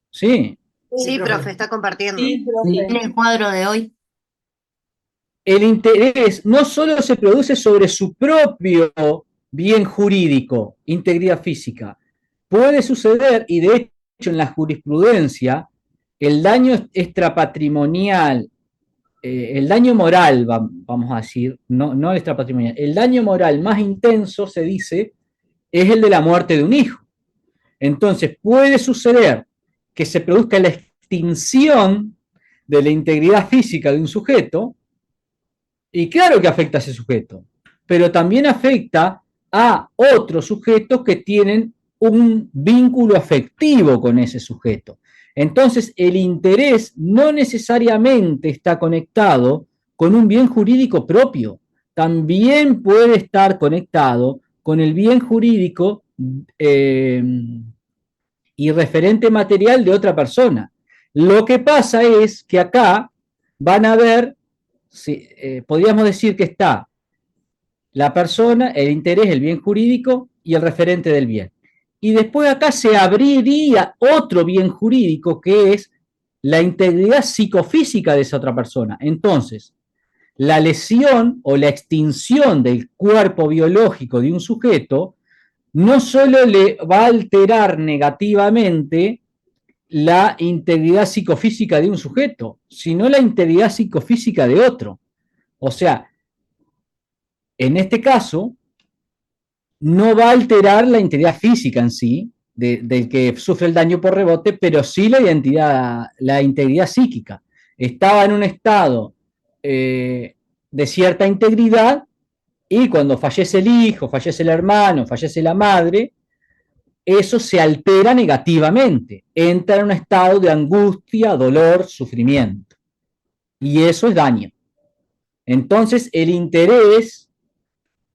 Sí. Sí, profe, está compartiendo. Sí, En profe. el cuadro de hoy. El interés no solo se produce sobre su propio bien jurídico, integridad física, puede suceder, y de hecho en la jurisprudencia, el daño extrapatrimonial, el daño moral, vamos a decir, no el extrapatrimonial, el daño moral más intenso, se dice, es el de la muerte de un hijo. Entonces puede suceder que se produzca la extinción de la integridad física de un sujeto, y claro que afecta a ese sujeto, pero también afecta a otros sujetos que tienen un vínculo afectivo con ese sujeto. Entonces, el interés no necesariamente está conectado con un bien jurídico propio, también puede estar conectado con el bien jurídico y referente material de otra persona. Lo que pasa es que acá van a ver, podríamos decir que está la persona, el interés, el bien jurídico y el referente del bien. Y después acá se abriría otro bien jurídico que es la integridad psicofísica de esa otra persona. Entonces, la lesión o la extinción del cuerpo biológico de un sujeto no solo le va a alterar negativamente la integridad psicofísica de un sujeto, sino la integridad psicofísica de otro. O sea, en este caso, no va a alterar la integridad física en sí, del que sufre el daño por rebote, pero sí la integridad psíquica. Estaba en un estado de cierta integridad, y cuando fallece el hijo, fallece el hermano, fallece la madre, eso se altera negativamente, entra en un estado de angustia, dolor, sufrimiento. Y eso es daño. Entonces, el interés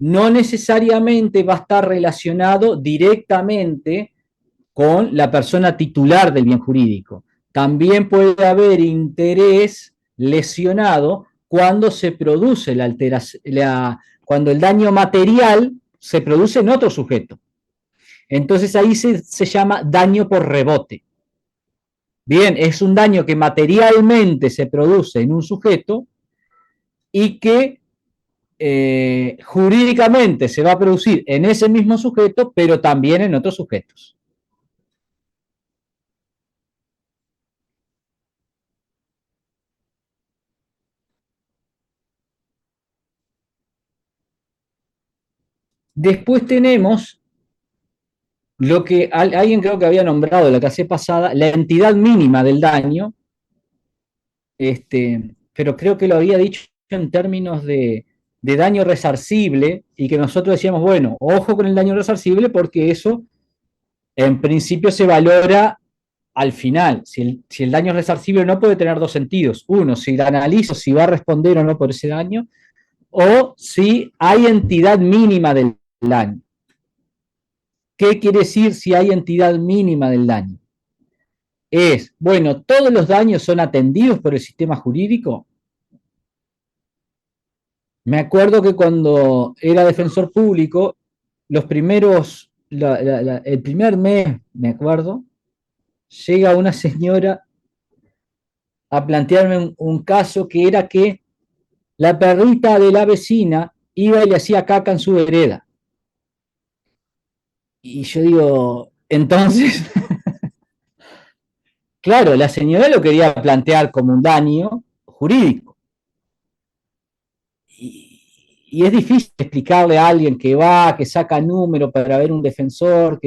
no necesariamente va a estar relacionado directamente con la persona titular del bien jurídico. También puede haber interés lesionado cuando se produce la alteración, cuando el daño material se produce en otro sujeto. Entonces ahí se llama daño por rebote. Bien, es un daño que materialmente se produce en un sujeto y que jurídicamente se va a producir en ese mismo sujeto, pero también en otros sujetos. Después tenemos lo que alguien creo que había nombrado en la clase pasada, la entidad mínima del daño, pero creo que lo había dicho en términos de daño resarcible, y que nosotros decíamos, bueno, ojo con el daño resarcible porque eso en principio se valora al final. Si el daño es resarcible, no puede tener dos sentidos. Uno, si analizo si va a responder o no por ese daño, o si hay entidad mínima del daño. ¿Qué quiere decir si hay entidad mínima del daño? Bueno, todos los daños son atendidos por el sistema jurídico. Me acuerdo que cuando era defensor público, el primer mes, me acuerdo, llega una señora a plantearme un caso que era que la perrita de la vecina iba y le hacía caca en su vereda. Y yo digo, entonces, claro, la señora lo quería plantear como un daño jurídico. y es difícil explicarle a alguien que va, que saca número para ver un defensor,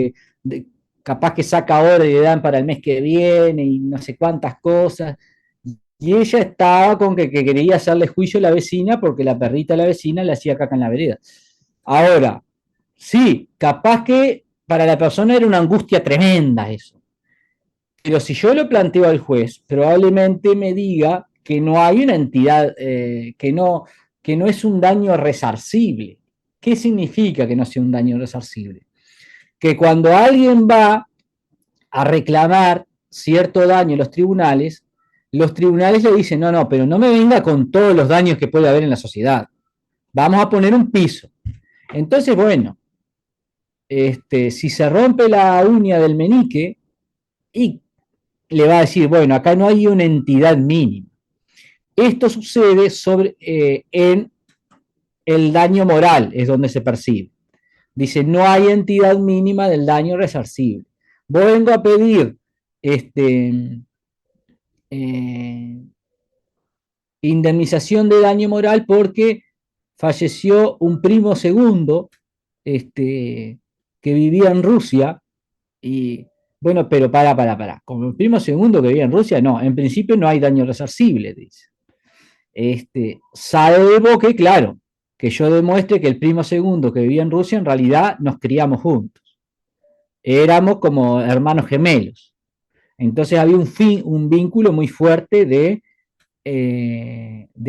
capaz que saca ahora y le dan para el mes que viene y no sé cuántas cosas. Y ella estaba con que quería hacerle juicio a la vecina porque la perrita de la vecina le hacía caca en la vereda. Ahora, sí, capaz que para la persona era una angustia tremenda eso. Pero si yo lo planteo al juez, probablemente me diga que no hay una entidad, que no es un daño resarcible. ¿Qué significa que no sea un daño resarcible? Que cuando alguien va a reclamar cierto daño en los tribunales le dicen, no, pero no me venga con todos los daños que puede haber en la sociedad. Vamos a poner un piso. Entonces, bueno, si se rompe la uña del meñique, y le va a decir, bueno, acá no hay una entidad mínima. Esto sucede en el daño moral, es donde se percibe. Dice, no hay entidad mínima del daño resarcible. Vengo a pedir indemnización de daño moral porque falleció un primo segundo que vivía en Rusia y, bueno, pero para. Como el primo segundo que vivía en Rusia, no, en principio no hay daño resarcible, dice. Salvo que, claro, que yo demuestre que el primo segundo que vivía en Rusia en realidad nos criamos juntos. Éramos como hermanos gemelos. Entonces había un vínculo muy fuerte de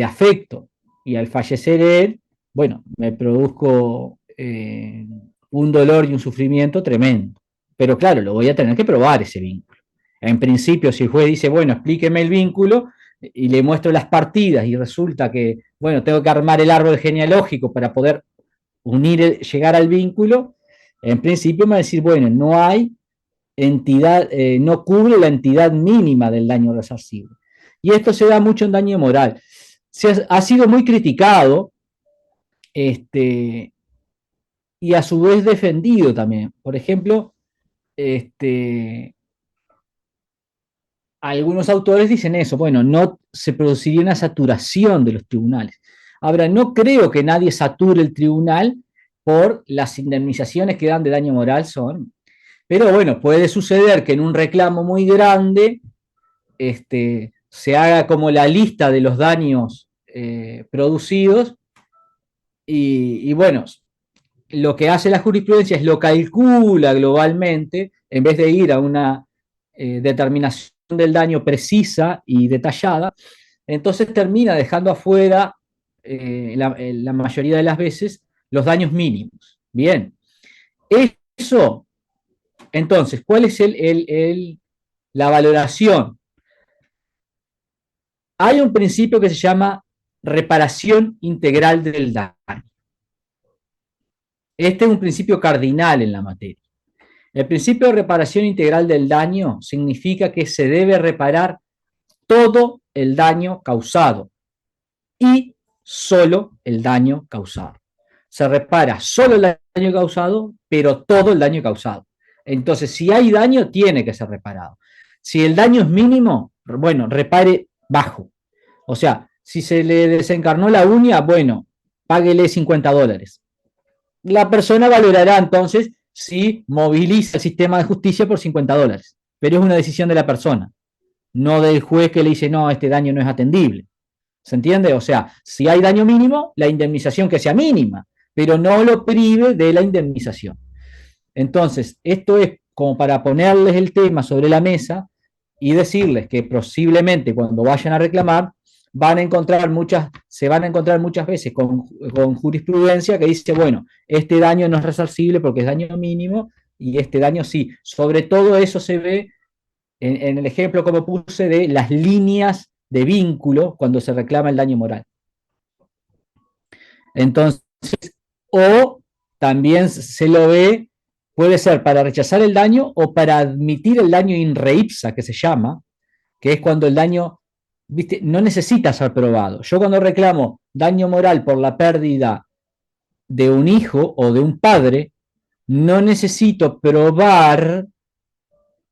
afecto. Y al fallecer él, bueno, me produjo un dolor y un sufrimiento tremendo. Pero claro, lo voy a tener que probar ese vínculo. En principio, si el juez dice, bueno, explíqueme el vínculo, y le muestro las partidas y resulta que, bueno, tengo que armar el árbol genealógico para poder llegar al vínculo, en principio me va a decir, bueno, no hay entidad, no cubre la entidad mínima del daño resarcible. Y esto se da mucho en daño moral. Ha sido muy criticado y a su vez defendido también. Por ejemplo, algunos autores dicen eso, bueno, no se produciría una saturación de los tribunales. Ahora, no creo que nadie sature el tribunal por las indemnizaciones que dan de daño moral pero bueno, puede suceder que en un reclamo muy grande se haga como la lista de los daños producidos y bueno, lo que hace la jurisprudencia es lo calcula globalmente en vez de ir a una determinación del daño precisa y detallada, entonces termina dejando afuera la mayoría de las veces los daños mínimos. Bien, eso, entonces, ¿cuál es la valoración? Hay un principio que se llama reparación integral del daño. Este es un principio cardinal en la materia. El principio de reparación integral del daño significa que se debe reparar todo el daño causado y solo el daño causado. Se repara solo el daño causado, pero todo el daño causado. Entonces, si hay daño, tiene que ser reparado. Si el daño es mínimo, bueno, repare bajo. O sea, si se le desencarnó la uña, bueno, páguele $50. La persona valorará entonces si moviliza el sistema de justicia por $50, pero es una decisión de la persona, no del juez que le dice, no, este daño no es atendible. ¿Se entiende? O sea, si hay daño mínimo, la indemnización que sea mínima, pero no lo prive de la indemnización. Entonces, esto es como para ponerles el tema sobre la mesa y decirles que posiblemente cuando vayan a reclamar, se van a encontrar muchas veces con jurisprudencia que dice, bueno, este daño no es resarcible porque es daño mínimo y este daño sí. Sobre todo eso se ve en el ejemplo como puse de las líneas de vínculo cuando se reclama el daño moral. Entonces, o también se lo ve, puede ser para rechazar el daño o para admitir el daño in re ipsa, que se llama, que es cuando el daño, ¿viste?, no necesita ser probado. Yo cuando reclamo daño moral por la pérdida de un hijo o de un padre, no necesito probar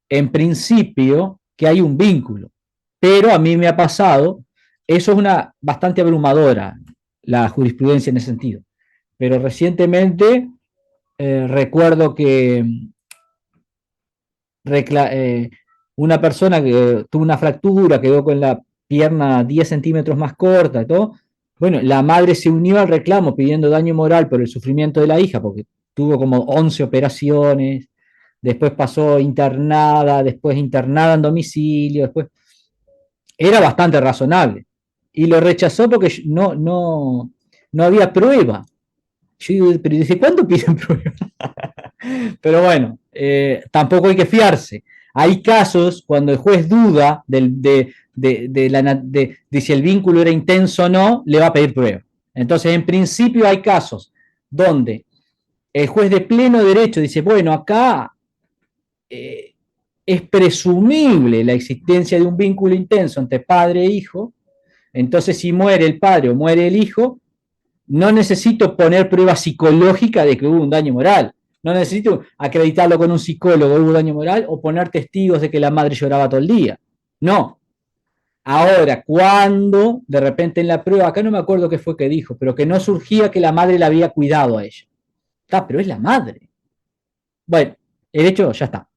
en principio que hay un vínculo. Pero a mí me ha pasado, eso es bastante abrumadora, la jurisprudencia en ese sentido. pero recientemente recuerdo que una persona que tuvo una fractura, quedó con la pierna 10 centímetros más corta, todo. Bueno, la madre se unió al reclamo pidiendo daño moral por el sufrimiento de la hija, porque tuvo como 11 operaciones, después pasó internada, después internada en domicilio, después era bastante razonable. Y lo rechazó porque no había prueba. Yo digo, pero dice, ¿cuándo piden prueba? Pero bueno, tampoco hay que fiarse. Hay casos cuando el juez duda de si el vínculo era intenso o no, le va a pedir prueba. Entonces, en principio hay casos donde el juez de pleno derecho dice, bueno, acá es presumible la existencia de un vínculo intenso entre padre e hijo, entonces si muere el padre o muere el hijo, no necesito poner prueba psicológica de que hubo un daño moral. No necesito acreditarlo con un psicólogo, hubo daño moral, o poner testigos de que la madre lloraba todo el día. No. Ahora, cuando de repente en la prueba, acá no me acuerdo qué fue que dijo, pero que no surgía que la madre la había cuidado a ella. Está, pero es la madre. Bueno, el hecho ya está.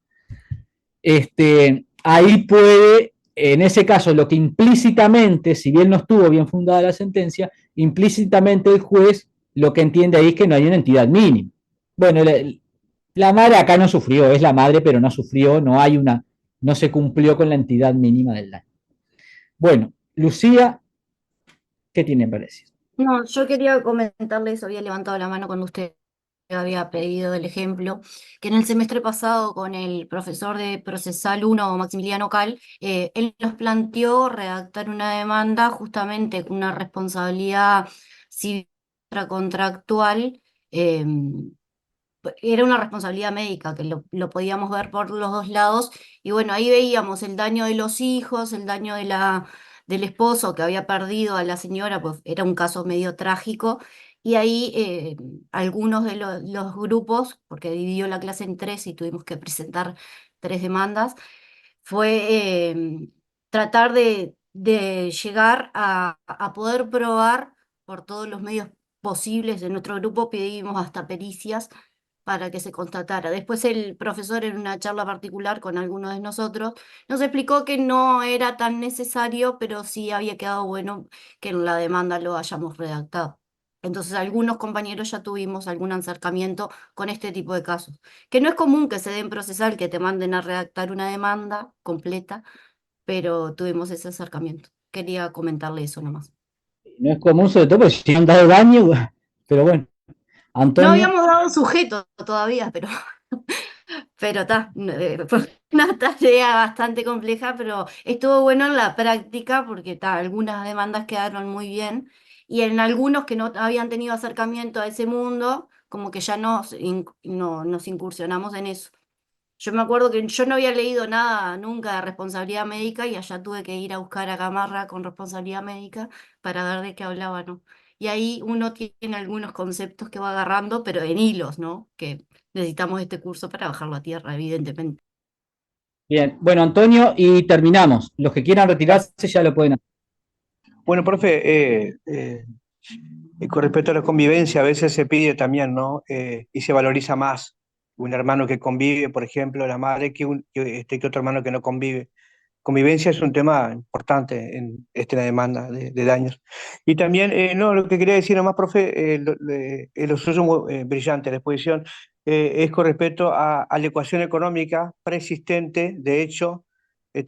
Ahí puede, en ese caso, lo que implícitamente, si bien no estuvo bien fundada la sentencia, implícitamente el juez lo que entiende ahí es que no hay una entidad mínima. Bueno, la madre acá no sufrió, es la madre, pero no sufrió, no se cumplió con la entidad mínima del daño. Bueno, Lucía, ¿qué tiene para decir? No, yo quería comentarles, había levantado la mano cuando usted había pedido el ejemplo, que en el semestre pasado con el profesor de Procesal 1, Maximiliano Cal, él nos planteó redactar una demanda justamente con una responsabilidad civil contractual. Era una responsabilidad médica, que lo podíamos ver por los dos lados, y bueno, ahí veíamos el daño de los hijos, el daño del esposo que había perdido a la señora, pues era un caso medio trágico, y ahí algunos de los grupos, porque dividió la clase en tres y tuvimos que presentar 3 demandas, fue tratar de llegar a poder probar por todos los medios posibles. En nuestro grupo pedimos hasta pericias para que se constatara. Después el profesor en una charla particular con algunos de nosotros nos explicó que no era tan necesario, pero sí había quedado bueno que en la demanda lo hayamos redactado. Entonces algunos compañeros ya tuvimos algún acercamiento con este tipo de casos, que no es común que se den procesal, que te manden a redactar una demanda completa, pero tuvimos ese acercamiento. Quería comentarle eso nomás. No es común, sobre todo porque si han dado daño, pero bueno. No Antonio. habíamos dado sujeto todavía, pero está, fue una tarea bastante compleja, pero estuvo bueno en la práctica porque algunas demandas quedaron muy bien y en algunos que no habían tenido acercamiento a ese mundo, como que ya nos incursionamos en eso. Yo me acuerdo que yo no había leído nada nunca de responsabilidad médica y allá tuve que ir a buscar a Gamarra con responsabilidad médica para ver de qué hablaba, ¿no? Y ahí uno tiene algunos conceptos que va agarrando, pero en hilos, ¿no? Que necesitamos este curso para bajarlo a tierra, evidentemente. Bien, bueno, Antonio, y terminamos. Los que quieran retirarse ya lo pueden hacer. Bueno, profe, con respecto a la convivencia, a veces se pide también, ¿no? Y se valoriza más un hermano que convive, por ejemplo, la madre, que otro hermano que no convive. Convivencia es un tema importante en la demanda de daños. Y también, no, lo que quería decir nomás, profe, lo suyo muy brillante, la exposición, es con respecto a la ecuación económica preexistente. De hecho,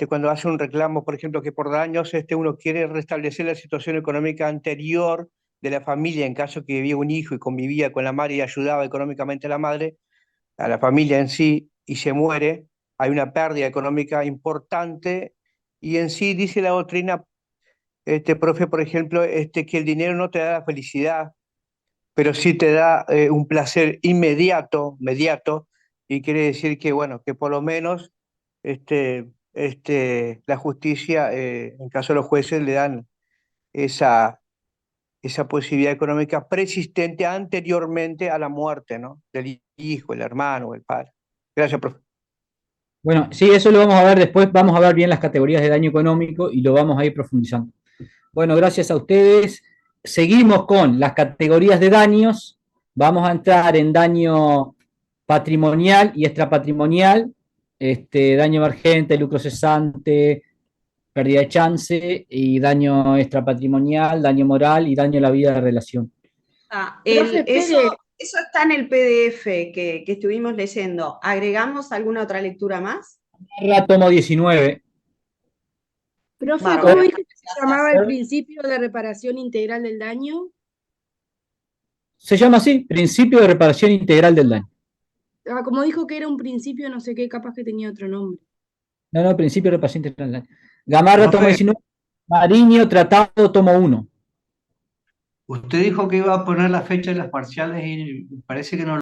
cuando hace un reclamo, por ejemplo, que por daños uno quiere restablecer la situación económica anterior de la familia, en caso que vivía un hijo y convivía con la madre y ayudaba económicamente a la madre, a la familia en sí, y se muere, hay una pérdida económica importante, y en sí dice la doctrina, profe, por ejemplo, que el dinero no te da la felicidad, pero sí te da un placer inmediato, y quiere decir que, bueno, que por lo menos la justicia, en caso de los jueces, le dan esa posibilidad económica persistente anteriormente a la muerte, ¿no? Del hijo, el hermano, el padre. Gracias, profe. Bueno, sí, eso lo vamos a ver después. Vamos a ver bien las categorías de daño económico y lo vamos a ir profundizando. Bueno, gracias a ustedes. Seguimos con las categorías de daños Vamos a entrar en daño patrimonial y extrapatrimonial, daño emergente, lucro cesante, pérdida de chance, y daño extrapatrimonial, daño moral y daño a la vida de relación. Profe, espere. Eso está en el PDF que estuvimos leyendo. ¿Agregamos alguna otra lectura más? Tomo 19. Profe, Bárbaro. ¿cómo dijo que se llamaba el principio de reparación integral del daño? Se llama así, principio de reparación integral del daño. Ah, como dijo que era un principio, no sé qué, capaz que tenía otro nombre. No, principio de reparación integral del daño. Gamarra, tomo Profe, 19. Mariño, tratado, tomo 1. usted dijo que iba a poner la fecha de las parciales y parece que no